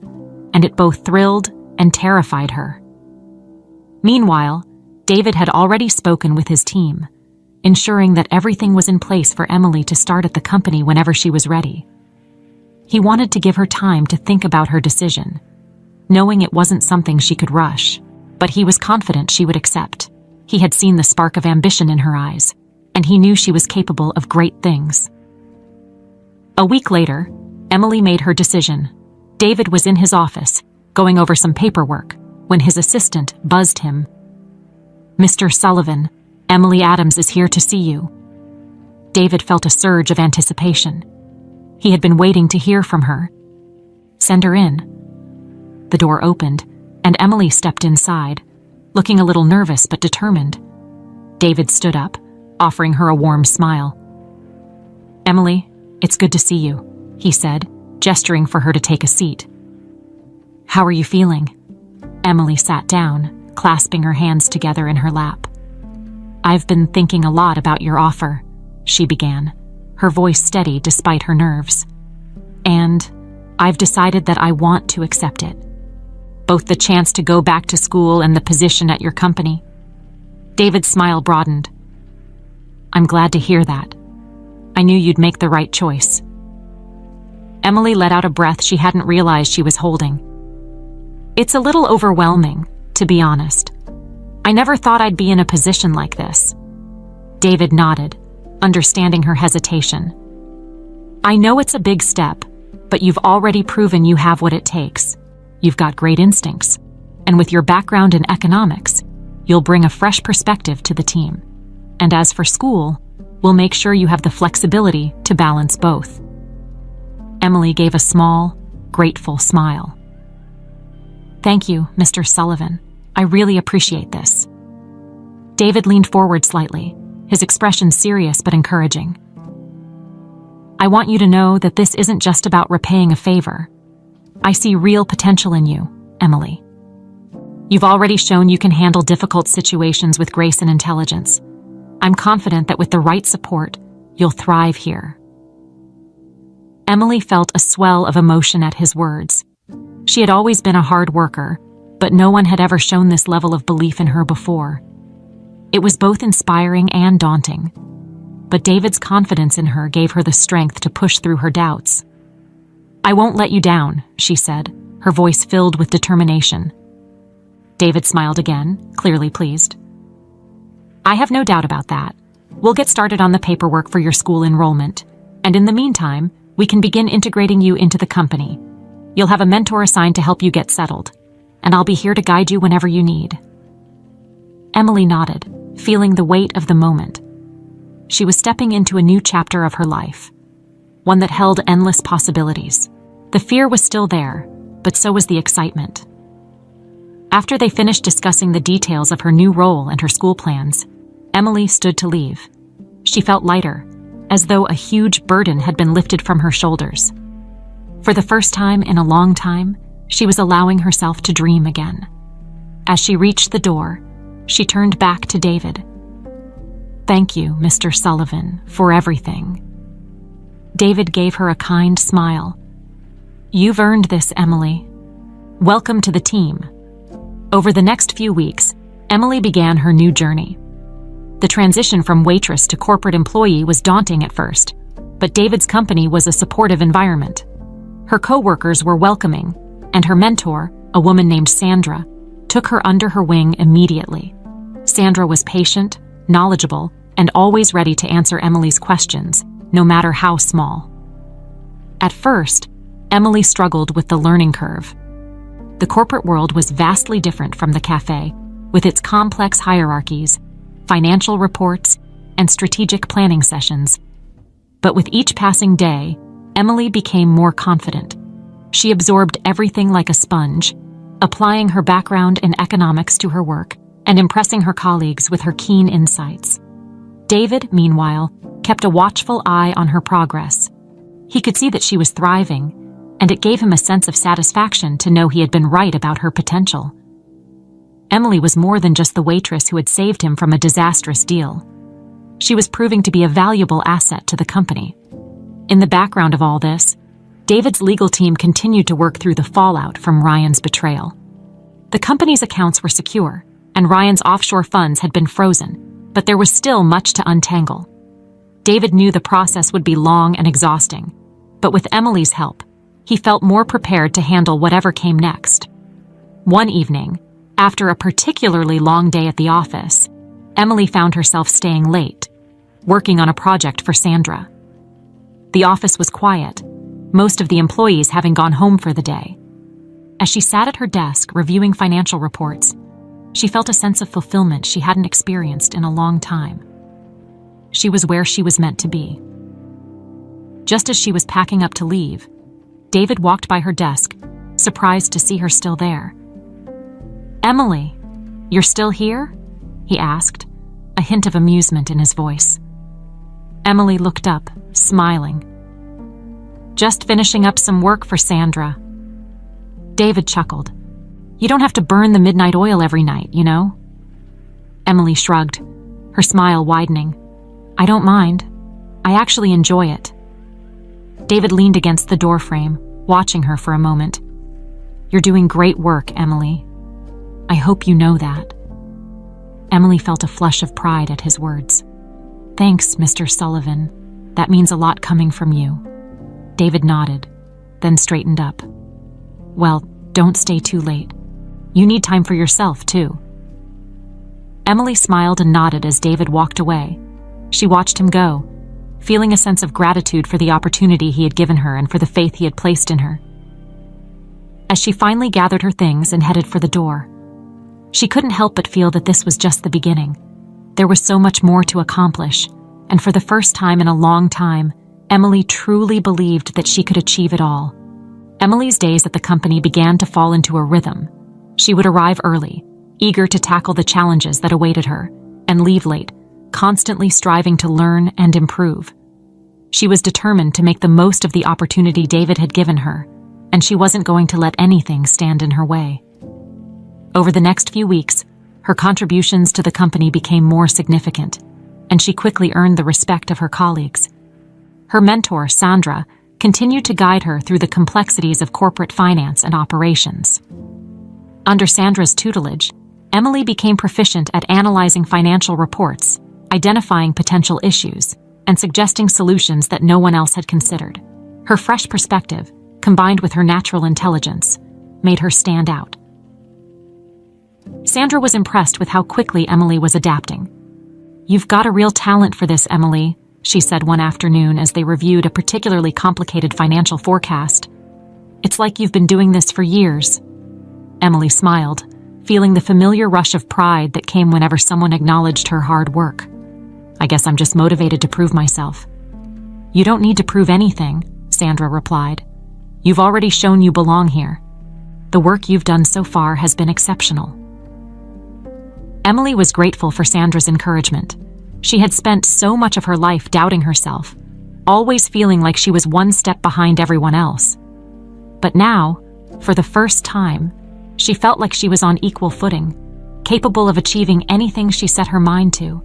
and it both thrilled and terrified her. Meanwhile, David had already spoken with his team, ensuring that everything was in place for Emily to start at the company whenever she was ready. He wanted to give her time to think about her decision, knowing it wasn't something she could rush, but he was confident she would accept. He had seen the spark of ambition in her eyes, and he knew she was capable of great things. A week later, Emily made her decision. David was in his office, going over some paperwork, when his assistant buzzed him. "Mr. Sullivan, Emily Adams is here to see you." David felt a surge of anticipation. He had been waiting to hear from her. "Send her in." The door opened, and Emily stepped inside, looking a little nervous but determined. David stood up, offering her a warm smile. "Emily, it's good to see you," he said, gesturing for her to take a seat. "How are you feeling?" Emily sat down, clasping her hands together in her lap. "I've been thinking a lot about your offer," she began, her voice steady despite her nerves. "And I've decided that I want to accept it. Both the chance to go back to school and the position at your company." David's smile broadened. "I'm glad to hear that. I knew you'd make the right choice." Emily let out a breath she hadn't realized she was holding. "It's a little overwhelming, to be honest. I never thought I'd be in a position like this." David nodded, understanding her hesitation. "I know it's a big step, but you've already proven you have what it takes. You've got great instincts, and with your background in economics, you'll bring a fresh perspective to the team. And as for school, we'll make sure you have the flexibility to balance both." Emily gave a small, grateful smile. "Thank you, Mr. Sullivan. I really appreciate this." David leaned forward slightly, his expression serious but encouraging. "I want you to know that this isn't just about repaying a favor. I see real potential in you, Emily. You've already shown you can handle difficult situations with grace and intelligence. I'm confident that with the right support, you'll thrive here." Emily felt a swell of emotion at his words. She had always been a hard worker, but no one had ever shown this level of belief in her before. It was both inspiring and daunting, but David's confidence in her gave her the strength to push through her doubts. "I won't let you down," she said, her voice filled with determination. David smiled again, clearly pleased. "I have no doubt about that. We'll get started on the paperwork for your school enrollment, and in the meantime, we can begin integrating you into the company. You'll have a mentor assigned to help you get settled, and I'll be here to guide you whenever you need." Emily nodded, feeling the weight of the moment. She was stepping into a new chapter of her life, one that held endless possibilities. The fear was still there, but so was the excitement. After they finished discussing the details of her new role and her school plans, Emily stood to leave. She felt lighter, as though a huge burden had been lifted from her shoulders. For the first time in a long time, she was allowing herself to dream again. As she reached the door, she turned back to David. "Thank you, Mr. Sullivan, for everything." David gave her a kind smile. "You've earned this, Emily. Welcome to the team." Over the next few weeks, Emily began her new journey. The transition from waitress to corporate employee was daunting at first, but David's company was a supportive environment. Her co-workers were welcoming, and her mentor, a woman named Sandra, took her under her wing immediately. Sandra was patient, knowledgeable, and always ready to answer Emily's questions, no matter how small. At first, Emily struggled with the learning curve. The corporate world was vastly different from the cafe, with its complex hierarchies, financial reports, and strategic planning sessions. But with each passing day, Emily became more confident. She absorbed everything like a sponge, applying her background in economics to her work and impressing her colleagues with her keen insights. David, meanwhile, kept a watchful eye on her progress. He could see that she was thriving, and it gave him a sense of satisfaction to know he had been right about her potential. Emily was more than just the waitress who had saved him from a disastrous deal. She was proving to be a valuable asset to the company. In the background of all this, David's legal team continued to work through the fallout from Ryan's betrayal. The company's accounts were secure, and Ryan's offshore funds had been frozen, but there was still much to untangle. David knew the process would be long and exhausting, but with Emily's help, he felt more prepared to handle whatever came next. One evening, after a particularly long day at the office, Emily found herself staying late, working on a project for Sandra. The office was quiet, most of the employees having gone home for the day. As she sat at her desk reviewing financial reports, she felt a sense of fulfillment she hadn't experienced in a long time. She was where she was meant to be. Just as she was packing up to leave, David walked by her desk, surprised to see her still there. "Emily, you're still here?" he asked, a hint of amusement in his voice. Emily looked up, smiling. "Just finishing up some work for Sandra." David chuckled. "You don't have to burn the midnight oil every night, you know?" Emily shrugged, her smile widening. "I don't mind. I actually enjoy it." David leaned against the doorframe, watching her for a moment. "You're doing great work, Emily. I hope you know that." Emily felt a flush of pride at his words. "Thanks, Mr. Sullivan. That means a lot coming from you." David nodded, then straightened up. "Well, don't stay too late. You need time for yourself, too." Emily smiled and nodded as David walked away. She watched him go, feeling a sense of gratitude for the opportunity he had given her and for the faith he had placed in her. As she finally gathered her things and headed for the door, she couldn't help but feel that this was just the beginning. There was so much more to accomplish, and for the first time in a long time, Emily truly believed that she could achieve it all. Emily's days at the company began to fall into a rhythm. She would arrive early, eager to tackle the challenges that awaited her, and leave late, constantly striving to learn and improve. She was determined to make the most of the opportunity David had given her, and she wasn't going to let anything stand in her way. Over the next few weeks, her contributions to the company became more significant, and she quickly earned the respect of her colleagues. Her mentor, Sandra, continued to guide her through the complexities of corporate finance and operations. Under Sandra's tutelage, Emily became proficient at analyzing financial reports, identifying potential issues, and suggesting solutions that no one else had considered. Her fresh perspective, combined with her natural intelligence, made her stand out. Sandra was impressed with how quickly Emily was adapting. "You've got a real talent for this, Emily," she said one afternoon as they reviewed a particularly complicated financial forecast. "It's like you've been doing this for years." Emily smiled, feeling the familiar rush of pride that came whenever someone acknowledged her hard work. "I guess I'm just motivated to prove myself." "You don't need to prove anything," Sandra replied. "You've already shown you belong here. The work you've done so far has been exceptional." Emily was grateful for Sandra's encouragement. She had spent so much of her life doubting herself, always feeling like she was one step behind everyone else. But now, for the first time, she felt like she was on equal footing, capable of achieving anything she set her mind to.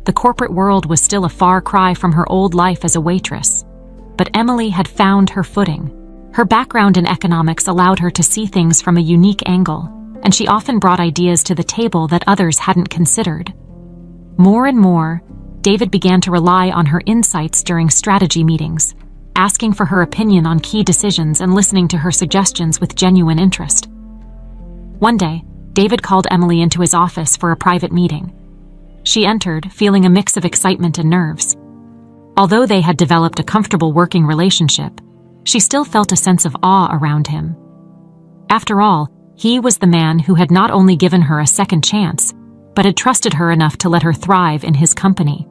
The corporate world was still a far cry from her old life as a waitress, but Emily had found her footing. Her background in economics allowed her to see things from a unique angle, and she often brought ideas to the table that others hadn't considered. More and more, David began to rely on her insights during strategy meetings, asking for her opinion on key decisions and listening to her suggestions with genuine interest. One day, David called Emily into his office for a private meeting. She entered, feeling a mix of excitement and nerves. Although they had developed a comfortable working relationship, she still felt a sense of awe around him. After all, he was the man who had not only given her a second chance, but had trusted her enough to let her thrive in his company.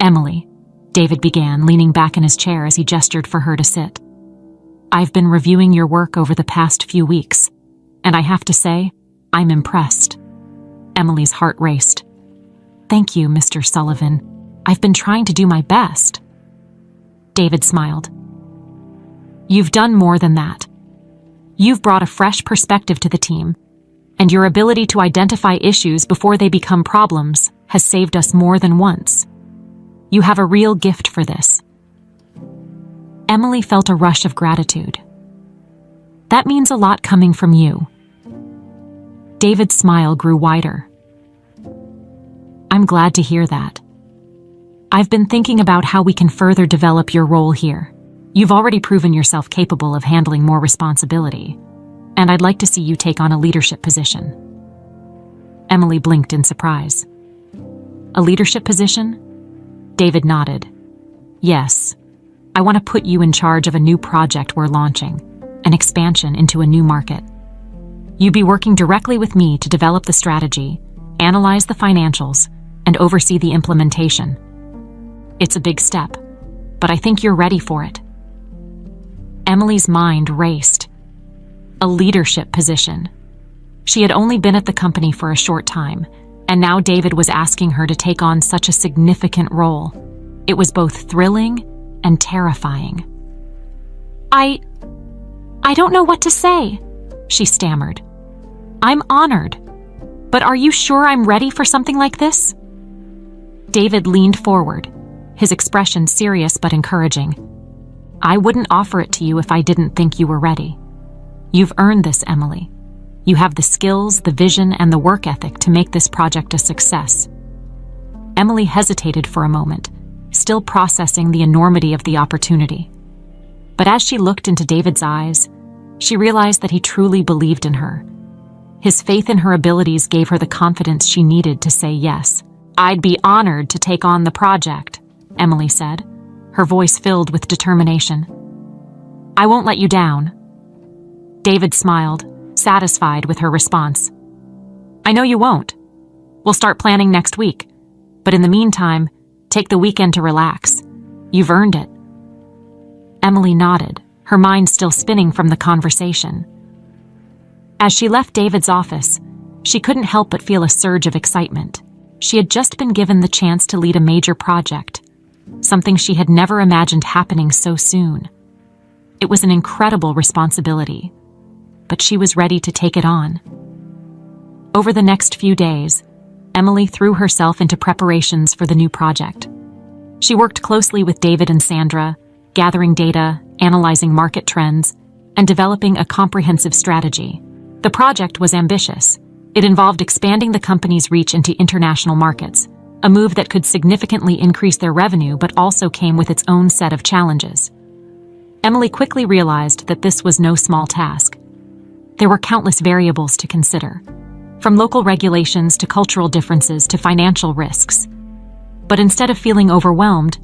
"Emily," David began, leaning back in his chair as he gestured for her to sit. "I've been reviewing your work over the past few weeks, and I have to say, I'm impressed." Emily's heart raced. "Thank you, Mr. Sullivan. I've been trying to do my best." David smiled. "You've done more than that. You've brought a fresh perspective to the team, and your ability to identify issues before they become problems has saved us more than once. You have a real gift for this." Emily felt a rush of gratitude. "That means a lot coming from you." David's smile grew wider. I'm glad to hear that. I've been thinking about how we can further develop your role here. You've already proven yourself capable of handling more responsibility, and I'd like to see you take on a leadership position. Emily blinked in surprise. A leadership position? David nodded. Yes. I want to put you in charge of a new project we're launching, an expansion into a new market. You'd be working directly with me to develop the strategy, analyze the financials, and oversee the implementation. It's a big step, but I think you're ready for it. Emily's mind raced. A leadership position. She had only been at the company for a short time, and now David was asking her to take on such a significant role. It was both thrilling and terrifying. I don't know what to say, she stammered. I'm honored, but are you sure I'm ready for something like this? David leaned forward, his expression serious but encouraging. I wouldn't offer it to you if I didn't think you were ready. You've earned this, Emily. You have the skills, the vision, and the work ethic to make this project a success. Emily hesitated for a moment, still processing the enormity of the opportunity. But as she looked into David's eyes, she realized that he truly believed in her. His faith in her abilities gave her the confidence she needed to say yes. I'd be honored to take on the project, Emily said, her voice filled with determination. I won't let you down. David smiled, satisfied with her response. I know you won't. We'll start planning next week, but in the meantime, take the weekend to relax. You've earned it. Emily nodded, her mind still spinning from the conversation. As she left David's office, she couldn't help but feel a surge of excitement. She had just been given the chance to lead a major project, something she had never imagined happening so soon. It was an incredible responsibility, but she was ready to take it on. Over the next few days, Emily threw herself into preparations for the new project. She worked closely with David and Sandra, gathering data, analyzing market trends, and developing a comprehensive strategy. The project was ambitious. It involved expanding the company's reach into international markets, a move that could significantly increase their revenue but also came with its own set of challenges. Emily quickly realized that this was no small task. There were countless variables to consider, from local regulations to cultural differences to financial risks. But instead of feeling overwhelmed,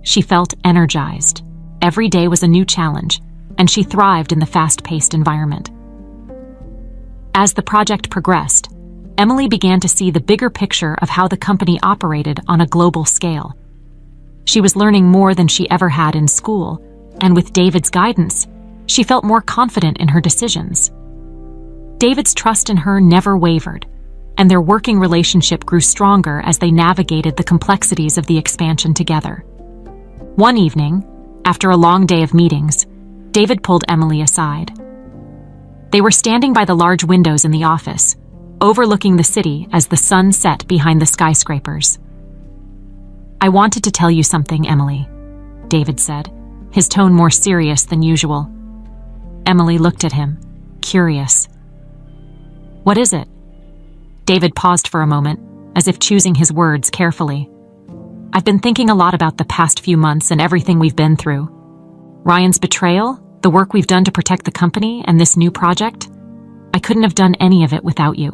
she felt energized. Every day was a new challenge, and she thrived in the fast-paced environment. As the project progressed, Emily began to see the bigger picture of how the company operated on a global scale. She was learning more than she ever had in school, and with David's guidance, she felt more confident in her decisions. David's trust in her never wavered, and their working relationship grew stronger as they navigated the complexities of the expansion together. One evening, after a long day of meetings, David pulled Emily aside. They were standing by the large windows in the office, overlooking the city as the sun set behind the skyscrapers. I wanted to tell you something, Emily, David said, his tone more serious than usual. Emily looked at him, curious. What is it? David paused for a moment, as if choosing his words carefully. I've been thinking a lot about the past few months and everything we've been through. Ryan's betrayal, the work we've done to protect the company, and this new project. I couldn't have done any of it without you.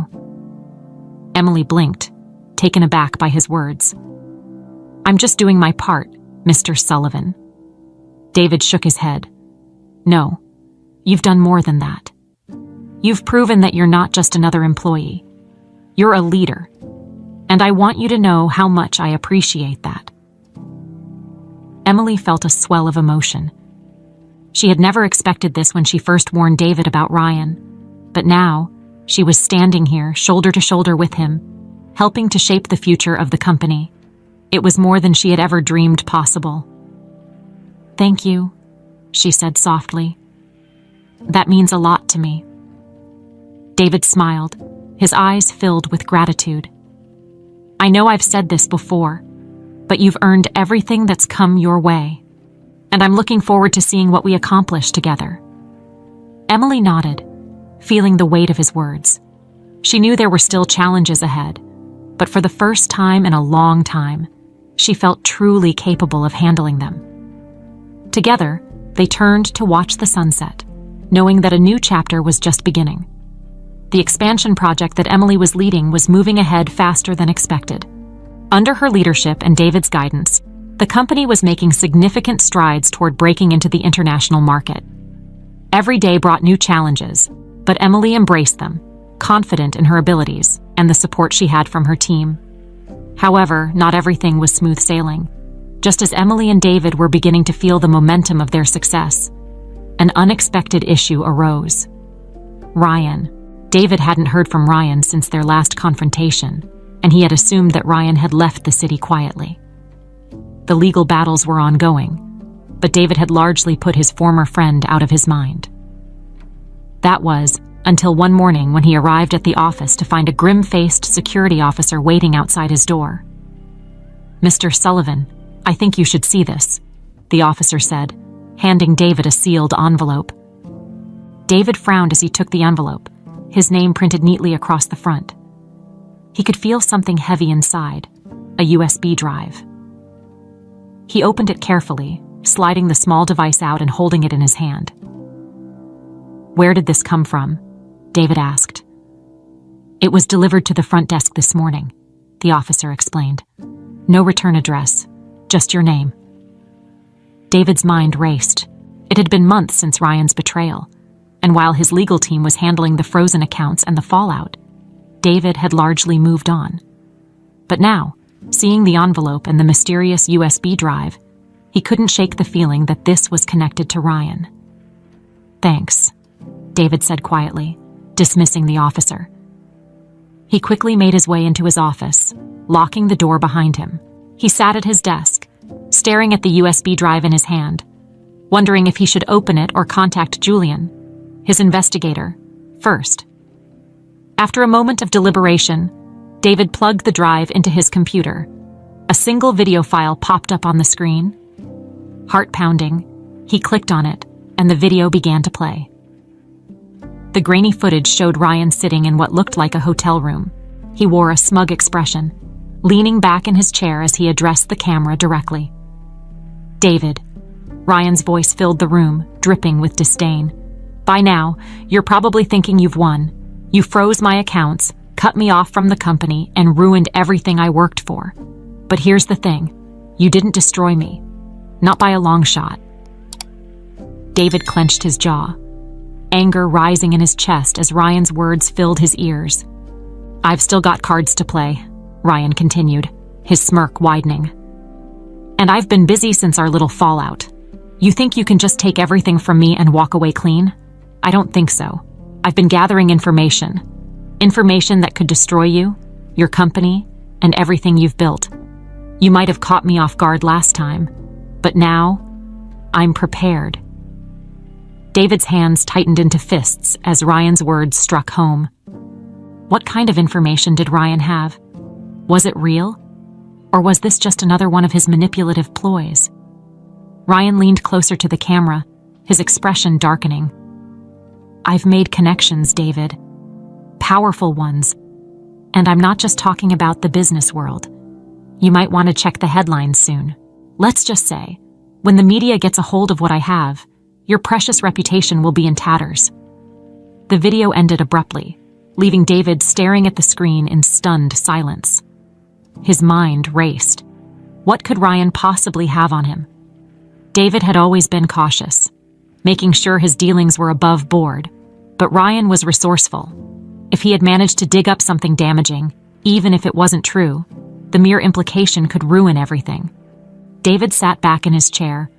Emily blinked, taken aback by his words. I'm just doing my part, Mr. Sullivan. David shook his head. No, you've done more than that. You've proven that you're not just another employee. You're a leader, and I want you to know how much I appreciate that. Emily felt a swell of emotion. She had never expected this when she first warned David about Ryan, but now she was standing here, shoulder to shoulder with him, helping to shape the future of the company. It was more than she had ever dreamed possible. Thank you, she said softly. That means a lot to me. David smiled, his eyes filled with gratitude. I know I've said this before, but you've earned everything that's come your way, and I'm looking forward to seeing what we accomplish together. Emily nodded, feeling the weight of his words. She knew there were still challenges ahead, but for the first time in a long time, she felt truly capable of handling them. Together, they turned to watch the sunset, knowing that a new chapter was just beginning. The expansion project that Emily was leading was moving ahead faster than expected. Under her leadership and David's guidance, the company was making significant strides toward breaking into the international market. Every day brought new challenges, but Emily embraced them, confident in her abilities and the support she had from her team. However, not everything was smooth sailing. Just as Emily and David were beginning to feel the momentum of their success, an unexpected issue arose. Ryan. David hadn't heard from Ryan since their last confrontation, and he had assumed that Ryan had left the city quietly. The legal battles were ongoing, but David had largely put his former friend out of his mind. That was until one morning when he arrived at the office to find a grim-faced security officer waiting outside his door. "Mr. Sullivan, I think you should see this," the officer said, handing David a sealed envelope. David frowned as he took the envelope, his name printed neatly across the front. He could feel something heavy inside, a USB drive. He opened it carefully, sliding the small device out and holding it in his hand. "Where did this come from?" David asked. "It was delivered to the front desk this morning," the officer explained. "No return address, just your name." David's mind raced. It had been months since Ryan's betrayal, and while his legal team was handling the frozen accounts and the fallout, David had largely moved on. But now, seeing the envelope and the mysterious USB drive, he couldn't shake the feeling that this was connected to Ryan. "Thanks," David said quietly, dismissing the officer. He quickly made his way into his office, locking the door behind him. He sat at his desk, staring at the USB drive in his hand, wondering if he should open it or contact Julian, his investigator, first. After a moment of deliberation, David plugged the drive into his computer. A single video file popped up on the screen. Heart pounding, he clicked on it, and the video began to play. The grainy footage showed Ryan sitting in what looked like a hotel room. He wore a smug expression, leaning back in his chair as he addressed the camera directly. "David," Ryan's voice filled the room, dripping with disdain. "By now, you're probably thinking you've won. You froze my accounts, cut me off from the company, and ruined everything I worked for. But here's the thing. You didn't destroy me. Not by a long shot." David clenched his jaw, anger rising in his chest as Ryan's words filled his ears. "I've still got cards to play," Ryan continued, his smirk widening. "And I've been busy since our little fallout. You think you can just take everything from me and walk away clean? I don't think so. I've been gathering information that could destroy you, your company, and everything you've built. You might have caught me off guard last time, but now, I'm prepared." David's hands tightened into fists as Ryan's words struck home. What kind of information did Ryan have? Was it real? Or was this just another one of his manipulative ploys? Ryan leaned closer to the camera, his expression darkening. "I've made connections, David. Powerful ones. And I'm not just talking about the business world. You might want to check the headlines soon. Let's just say, when the media gets a hold of what I have, your precious reputation will be in tatters." The video ended abruptly, leaving David staring at the screen in stunned silence. His mind raced. What could Ryan possibly have on him? David had always been cautious, making sure his dealings were above board, but Ryan was resourceful. If he had managed to dig up something damaging, even if it wasn't true, the mere implication could ruin everything. David sat back in his chair,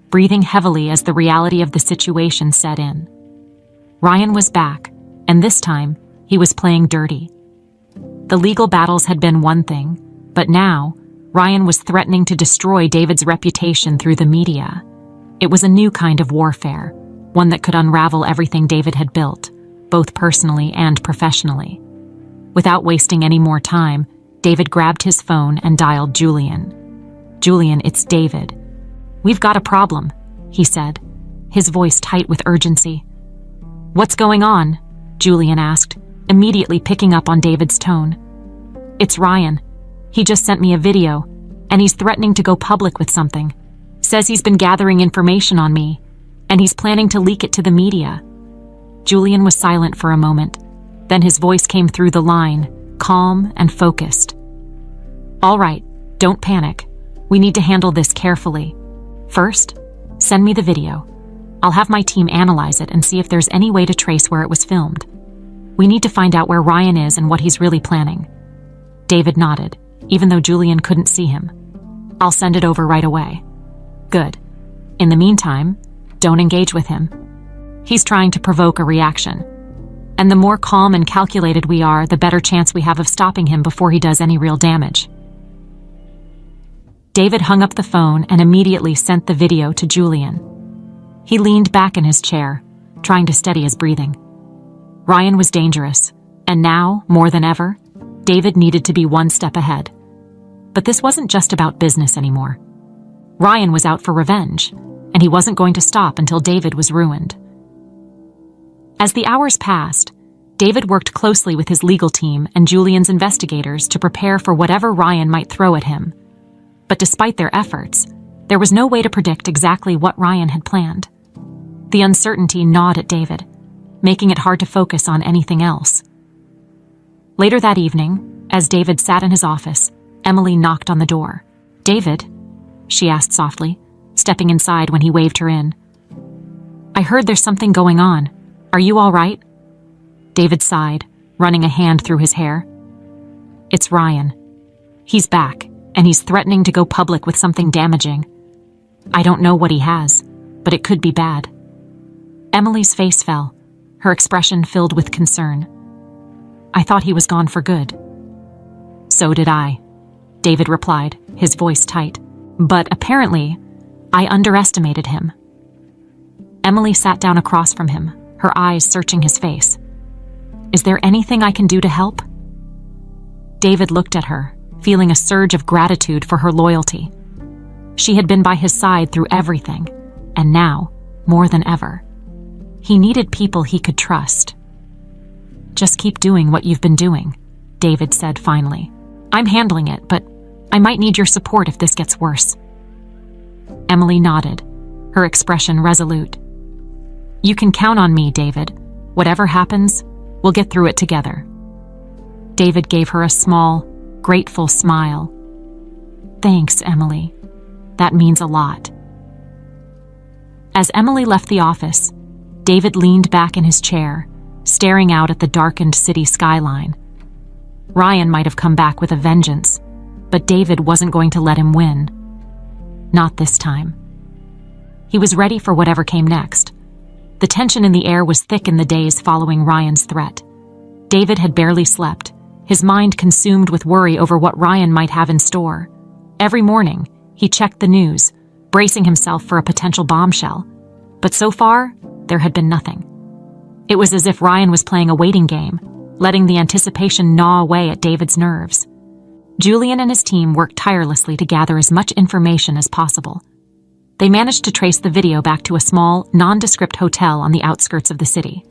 breathing heavily as the reality of the situation set in. Ryan was back, and this time, he was playing dirty. The legal battles had been one thing, but now, Ryan was threatening to destroy David's reputation through the media. It was a new kind of warfare, one that could unravel everything David had built, both personally and professionally. Without wasting any more time, David grabbed his phone and dialed Julian. "Julian, it's David. We've got a problem," he said, his voice tight with urgency. "What's going on?" Julian asked, immediately picking up on David's tone. "It's Ryan. He just sent me a video, and he's threatening to go public with something. Says he's been gathering information on me, and he's planning to leak it to the media." Julian was silent for a moment. Then his voice came through the line, calm and focused. "All right, don't panic. We need to handle this carefully. First, send me the video. I'll have my team analyze it and see if there's any way to trace where it was filmed. We need to find out where Ryan is and what he's really planning." David nodded, even though Julian couldn't see him. "I'll send it over right away." "Good. In the meantime, don't engage with him. He's trying to provoke a reaction. And the more calm and calculated we are, the better chance we have of stopping him before he does any real damage." David hung up the phone and immediately sent the video to Julian. He leaned back in his chair, trying to steady his breathing. Ryan was dangerous, and now, more than ever, David needed to be one step ahead. But this wasn't just about business anymore. Ryan was out for revenge, and he wasn't going to stop until David was ruined. As the hours passed, David worked closely with his legal team and Julian's investigators to prepare for whatever Ryan might throw at him. But despite their efforts, there was no way to predict exactly what Ryan had planned. The uncertainty gnawed at David, making it hard to focus on anything else. Later that evening, as David sat in his office, Emily knocked on the door. "David?" she asked softly, stepping inside when he waved her in. "I heard there's something going on. Are you all right?" David sighed, running a hand through his hair. "It's Ryan. He's back, and he's threatening to go public with something damaging. I don't know what he has, but it could be bad." Emily's face fell, her expression filled with concern. "I thought he was gone for good." "So did I," David replied, his voice tight. "But apparently, I underestimated him." Emily sat down across from him, her eyes searching his face. "Is there anything I can do to help?" David looked at her, feeling a surge of gratitude for her loyalty. She had been by his side through everything, and now, more than ever, he needed people he could trust. "Just keep doing what you've been doing," David said finally. "I'm handling it, but I might need your support if this gets worse." Emily nodded, her expression resolute. "You can count on me, David. Whatever happens, we'll get through it together." David gave her a small, grateful smile. "Thanks, Emily. That means a lot." As Emily left the office, David leaned back in his chair, staring out at the darkened city skyline. Ryan might have come back with a vengeance, but David wasn't going to let him win. Not this time. He was ready for whatever came next. The tension in the air was thick in the days following Ryan's threat. David had barely slept, his mind consumed with worry over what Ryan might have in store. Every morning, he checked the news, bracing himself for a potential bombshell. But so far, there had been nothing. It was as if Ryan was playing a waiting game, letting the anticipation gnaw away at David's nerves. Julian and his team worked tirelessly to gather as much information as possible. They managed to trace the video back to a small, nondescript hotel on the outskirts of the city.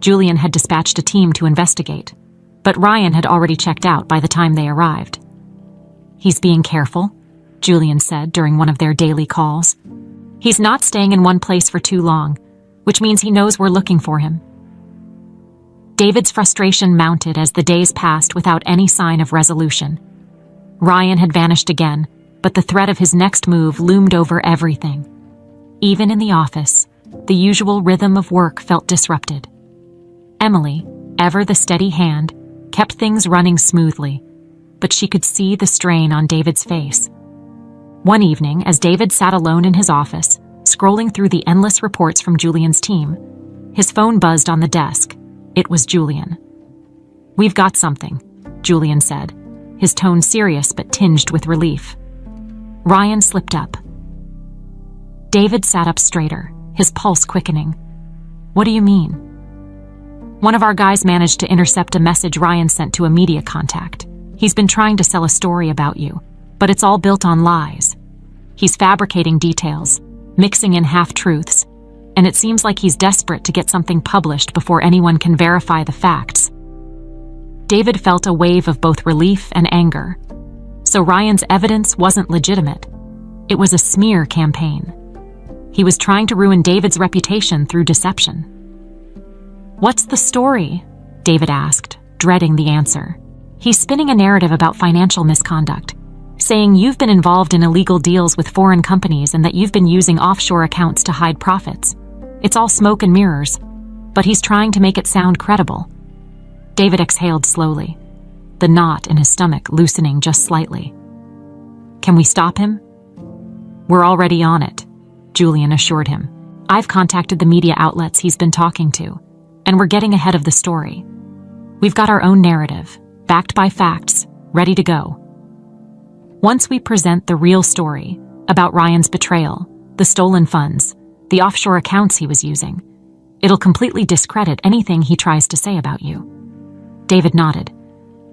Julian had dispatched a team to investigate, but Ryan had already checked out by the time they arrived. "He's being careful," Julian said during one of their daily calls. "He's not staying in one place for too long, which means he knows we're looking for him." David's frustration mounted as the days passed without any sign of resolution. Ryan had vanished again, but the threat of his next move loomed over everything. Even in the office, the usual rhythm of work felt disrupted. Emily, ever the steady hand, kept things running smoothly, but she could see the strain on David's face. One evening, as David sat alone in his office, scrolling through the endless reports from Julian's team, his phone buzzed on the desk. It was Julian. "We've got something," Julian said, his tone serious but tinged with relief. Ryan slipped up. David sat up straighter, his pulse quickening. "What do you mean?" "One of our guys managed to intercept a message Ryan sent to a media contact. He's been trying to sell a story about you, but it's all built on lies. He's fabricating details, mixing in half-truths, and it seems like he's desperate to get something published before anyone can verify the facts." David felt a wave of both relief and anger. So Ryan's evidence wasn't legitimate. It was a smear campaign. He was trying to ruin David's reputation through deception. "What's the story?" David asked, dreading the answer. "He's spinning a narrative about financial misconduct, saying you've been involved in illegal deals with foreign companies and that you've been using offshore accounts to hide profits. It's all smoke and mirrors, but he's trying to make it sound credible." David exhaled slowly, the knot in his stomach loosening just slightly. "Can we stop him?" "We're already on it," Julian assured him. "I've contacted the media outlets he's been talking to, and we're getting ahead of the story. We've got our own narrative, backed by facts, ready to go. Once we present the real story about Ryan's betrayal, the stolen funds, the offshore accounts he was using, it'll completely discredit anything he tries to say about you." David nodded,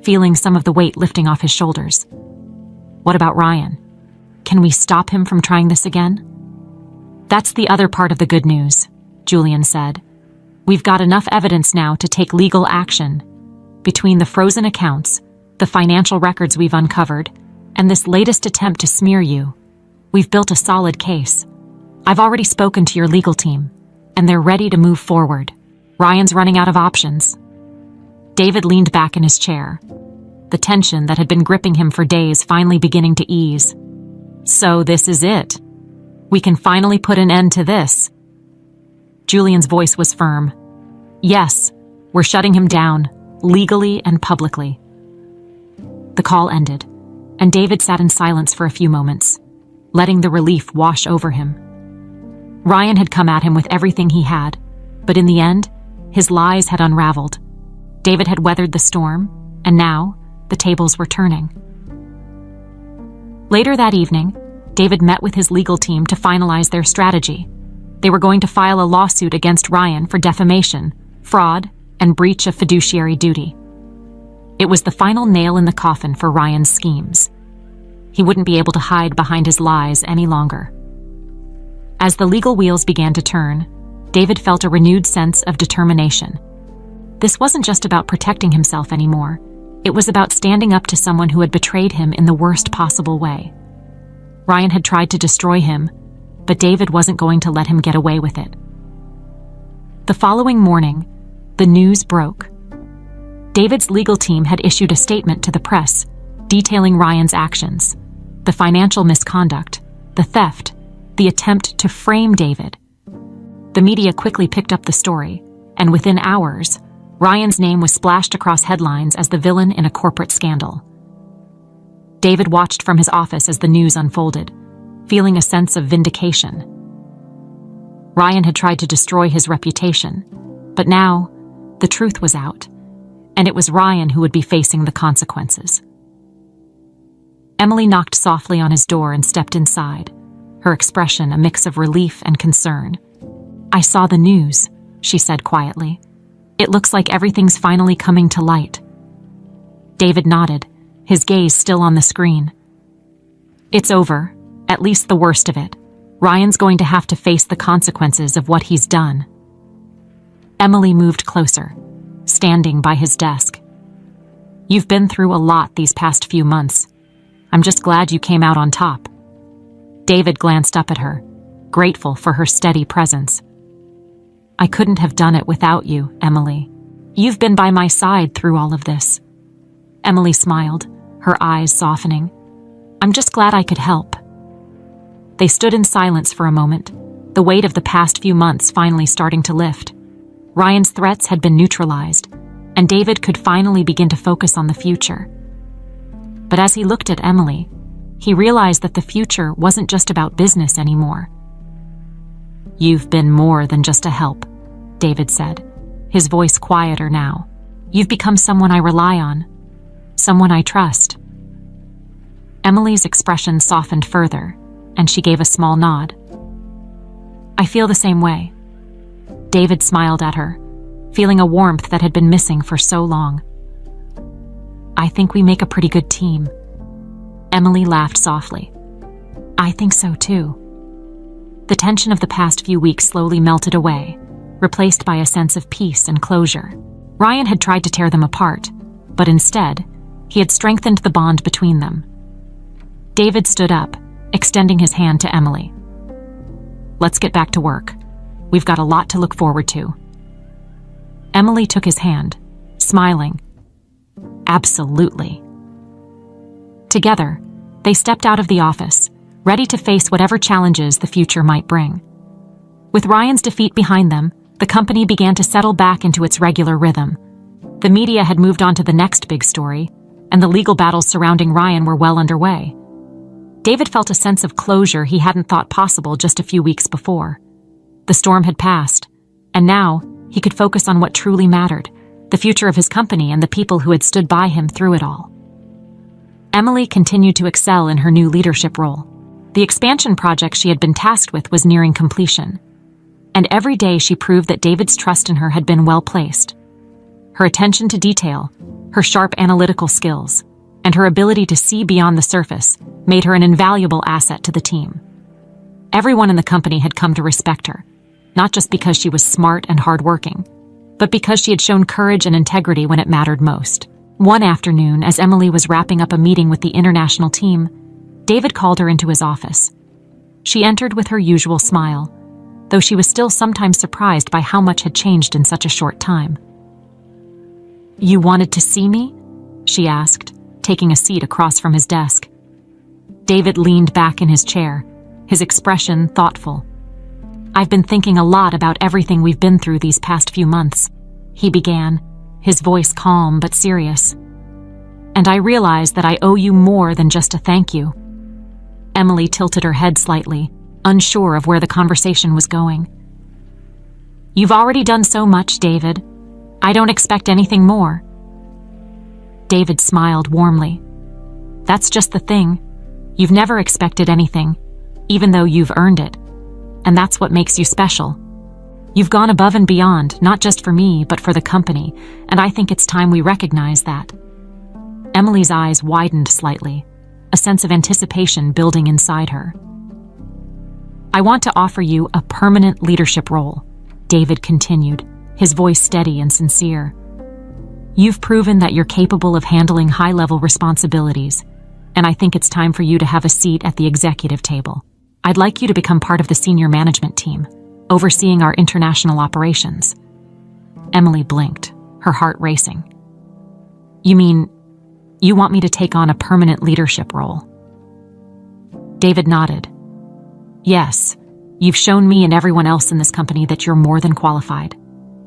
feeling some of the weight lifting off his shoulders. "What about Ryan? Can we stop him from trying this again?" "That's the other part of the good news," Julian said. "We've got enough evidence now to take legal action. Between the frozen accounts, the financial records we've uncovered, and this latest attempt to smear you, we've built a solid case. I've already spoken to your legal team, and they're ready to move forward. Ryan's running out of options." David leaned back in his chair, the tension that had been gripping him for days finally beginning to ease. "So this is it. We can finally put an end to this." Julian's voice was firm. "Yes, we're shutting him down, legally and publicly." The call ended, and David sat in silence for a few moments, letting the relief wash over him. Ryan had come at him with everything he had, but in the end, his lies had unraveled. David had weathered the storm, and now the tables were turning. Later that evening, David met with his legal team to finalize their strategy. They were going to file a lawsuit against Ryan for defamation, fraud, and breach of fiduciary duty. It was the final nail in the coffin for Ryan's schemes. He wouldn't be able to hide behind his lies any longer. As the legal wheels began to turn, David felt a renewed sense of determination. This wasn't just about protecting himself anymore. It was about standing up to someone who had betrayed him in the worst possible way. Ryan had tried to destroy him, but David wasn't going to let him get away with it. The following morning, the news broke. David's legal team had issued a statement to the press detailing Ryan's actions, the financial misconduct, the theft, the attempt to frame David. The media quickly picked up the story, and within hours, Ryan's name was splashed across headlines as the villain in a corporate scandal. David watched from his office as the news unfolded, feeling a sense of vindication. Ryan had tried to destroy his reputation, but now the truth was out, and it was Ryan who would be facing the consequences. Emily knocked softly on his door and stepped inside, her expression a mix of relief and concern. "I saw the news," she said quietly. "It looks like everything's finally coming to light." David nodded, his gaze still on the screen. "It's over, at least the worst of it. Ryan's going to have to face the consequences of what he's done." Emily moved closer, standing by his desk. "You've been through a lot these past few months. I'm just glad you came out on top." David glanced up at her, grateful for her steady presence. "I couldn't have done it without you, Emily. You've been by my side through all of this." Emily smiled, her eyes softening. "I'm just glad I could help." They stood in silence for a moment, the weight of the past few months finally starting to lift. Ryan's threats had been neutralized, and David could finally begin to focus on the future. But as he looked at Emily, he realized that the future wasn't just about business anymore. "You've been more than just a help," David said, his voice quieter now. "You've become someone I rely on, someone I trust." Emily's expression softened further, and she gave a small nod. "I feel the same way." David smiled at her, feeling a warmth that had been missing for so long. "I think we make a pretty good team." Emily laughed softly. "I think so too." The tension of the past few weeks slowly melted away, replaced by a sense of peace and closure. Ryan had tried to tear them apart, but instead, he had strengthened the bond between them. David stood up, extending his hand to Emily. "Let's get back to work. We've got a lot to look forward to." Emily took his hand, smiling. "Absolutely." Together, they stepped out of the office, ready to face whatever challenges the future might bring. With Ryan's defeat behind them, the company began to settle back into its regular rhythm. The media had moved on to the next big story, and the legal battles surrounding Ryan were well underway. David felt a sense of closure he hadn't thought possible just a few weeks before. The storm had passed, and now he could focus on what truly mattered, the future of his company and the people who had stood by him through it all. Emily continued to excel in her new leadership role. The expansion project she had been tasked with was nearing completion, and every day she proved that David's trust in her had been well placed. Her attention to detail, her sharp analytical skills, and her ability to see beyond the surface made her an invaluable asset to the team. Everyone in the company had come to respect her, not just because she was smart and hardworking, but because she had shown courage and integrity when it mattered most. One afternoon, as Emily was wrapping up a meeting with the international team, David called her into his office. She entered with her usual smile, though she was still sometimes surprised by how much had changed in such a short time. "You wanted to see me?" she asked, taking a seat across from his desk. David leaned back in his chair, his expression thoughtful. "I've been thinking a lot about everything we've been through these past few months," he began, his voice calm but serious. "And I realize that I owe you more than just a thank you." Emily tilted her head slightly, unsure of where the conversation was going. "You've already done so much, David. I don't expect anything more." David smiled warmly. "That's just the thing. You've never expected anything, even though you've earned it. And that's what makes you special. You've gone above and beyond, not just for me, but for the company, and I think it's time we recognize that." Emily's eyes widened slightly, a sense of anticipation building inside her. "I want to offer you a permanent leadership role," David continued, his voice steady and sincere. "You've proven that you're capable of handling high-level responsibilities, and I think it's time for you to have a seat at the executive table. I'd like you to become part of the senior management team, overseeing our international operations." Emily blinked, her heart racing. "You mean, you want me to take on a permanent leadership role?" David nodded. "Yes, you've shown me and everyone else in this company that you're more than qualified.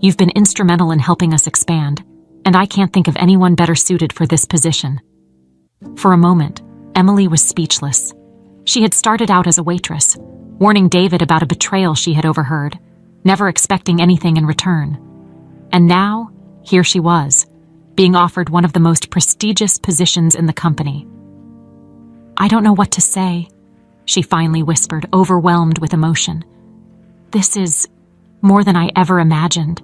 You've been instrumental in helping us expand, and I can't think of anyone better suited for this position." For a moment, Emily was speechless. She had started out as a waitress, warning David about a betrayal she had overheard, never expecting anything in return. And now, here she was, being offered one of the most prestigious positions in the company. "I don't know what to say," she finally whispered, overwhelmed with emotion. "This is more than I ever imagined."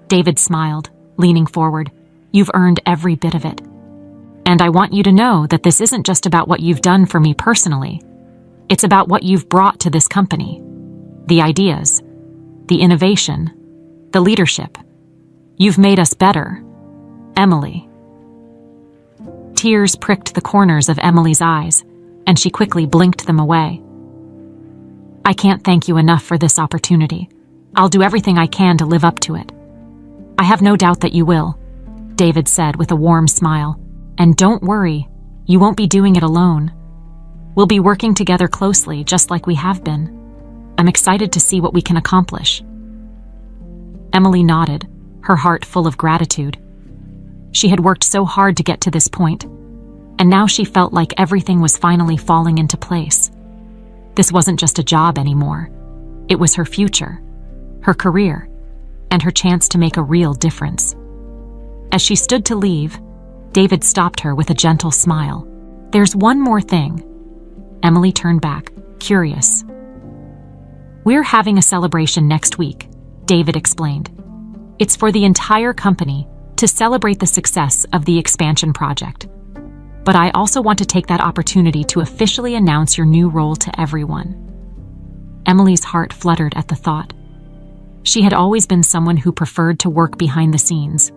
David smiled, leaning forward. "You've earned every bit of it. And I want you to know that this isn't just about what you've done for me personally. It's about what you've brought to this company. The ideas, the innovation, the leadership. You've made us better, Emily." Tears pricked the corners of Emily's eyes, and she quickly blinked them away. "I can't thank you enough for this opportunity. I'll do everything I can to live up to it." "I have no doubt that you will," David said with a warm smile. "And don't worry, you won't be doing it alone. We'll be working together closely, just like we have been. I'm excited to see what we can accomplish." Emily nodded, her heart full of gratitude. She had worked so hard to get to this point, and now she felt like everything was finally falling into place. This wasn't just a job anymore. It was her future, her career, and her chance to make a real difference. As she stood to leave, David stopped her with a gentle smile. "There's one more thing." Emily turned back, curious. "We're having a celebration next week," David explained. "It's for the entire company to celebrate the success of the expansion project. But I also want to take that opportunity to officially announce your new role to everyone." Emily's heart fluttered at the thought. She had always been someone who preferred to work behind the scenes,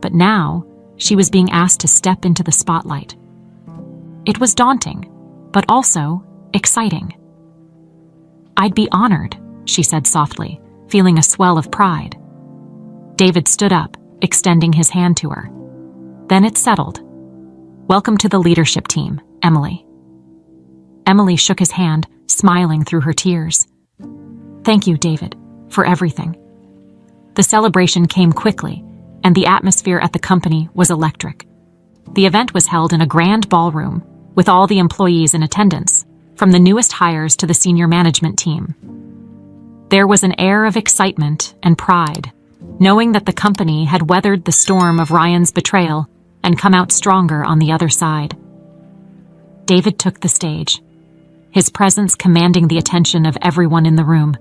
but now she was being asked to step into the spotlight. It was daunting, but also exciting. "I'd be honored," she said softly, feeling a swell of pride. David stood up, extending his hand to her. Then it settled. "Welcome to the leadership team, Emily." Emily shook his hand, smiling through her tears. "Thank you, David, for everything." The celebration came quickly, and the atmosphere at the company was electric. The event was held in a grand ballroom, with all the employees in attendance, from the newest hires to the senior management team. There was an air of excitement and pride, knowing that the company had weathered the storm of Ryan's betrayal and come out stronger on the other side. David took the stage, his presence commanding the attention of everyone in the room.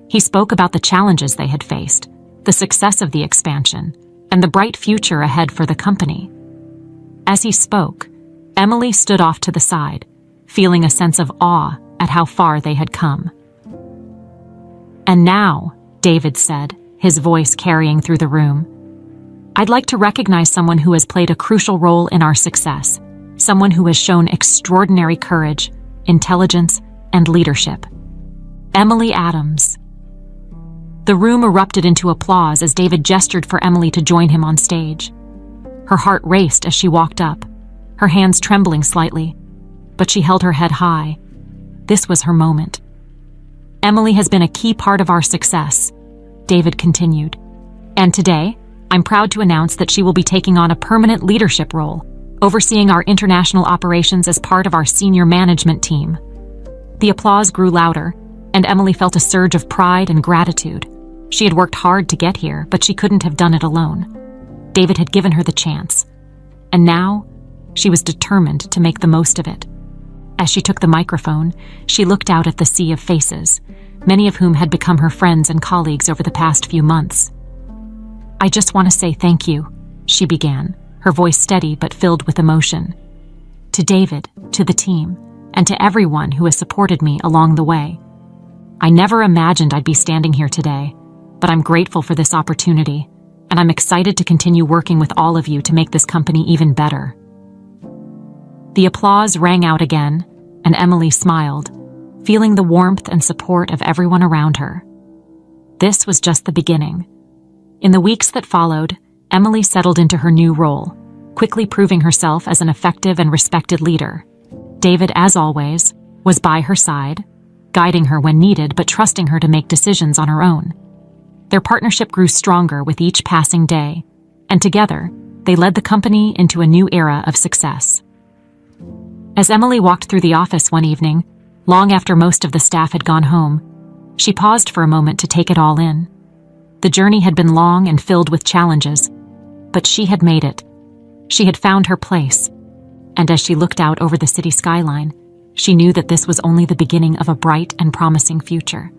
He spoke about the challenges they had faced, the success of the expansion, and the bright future ahead for the company. As he spoke, Emily stood off to the side, feeling a sense of awe at how far they had come. "And now," David said, his voice carrying through the room, "I'd like to recognize someone who has played a crucial role in our success, someone who has shown extraordinary courage, intelligence, and leadership. Emily Adams." The room erupted into applause as David gestured for Emily to join him on stage. Her heart raced as she walked up, her hands trembling slightly, but she held her head high. This was her moment. "Emily has been a key part of our success," David continued. "And today, I'm proud to announce that she will be taking on a permanent leadership role, overseeing our international operations as part of our senior management team." The applause grew louder, and Emily felt a surge of pride and gratitude. She had worked hard to get here, but she couldn't have done it alone. David had given her the chance, and now she was determined to make the most of it. As she took the microphone, she looked out at the sea of faces, many of whom had become her friends and colleagues over the past few months. "I just want to say thank you," she began, her voice steady but filled with emotion. "To David, to the team, and to everyone who has supported me along the way. I never imagined I'd be standing here today, but I'm grateful for this opportunity, and I'm excited to continue working with all of you to make this company even better." The applause rang out again, and Emily smiled, feeling the warmth and support of everyone around her. This was just the beginning. In the weeks that followed, Emily settled into her new role, quickly proving herself as an effective and respected leader. David, as always, was by her side, guiding her when needed but trusting her to make decisions on her own. Their partnership grew stronger with each passing day, and together, they led the company into a new era of success. As Emily walked through the office one evening, long after most of the staff had gone home, she paused for a moment to take it all in. The journey had been long and filled with challenges, but she had made it. She had found her place, and as she looked out over the city skyline, she knew that this was only the beginning of a bright and promising future.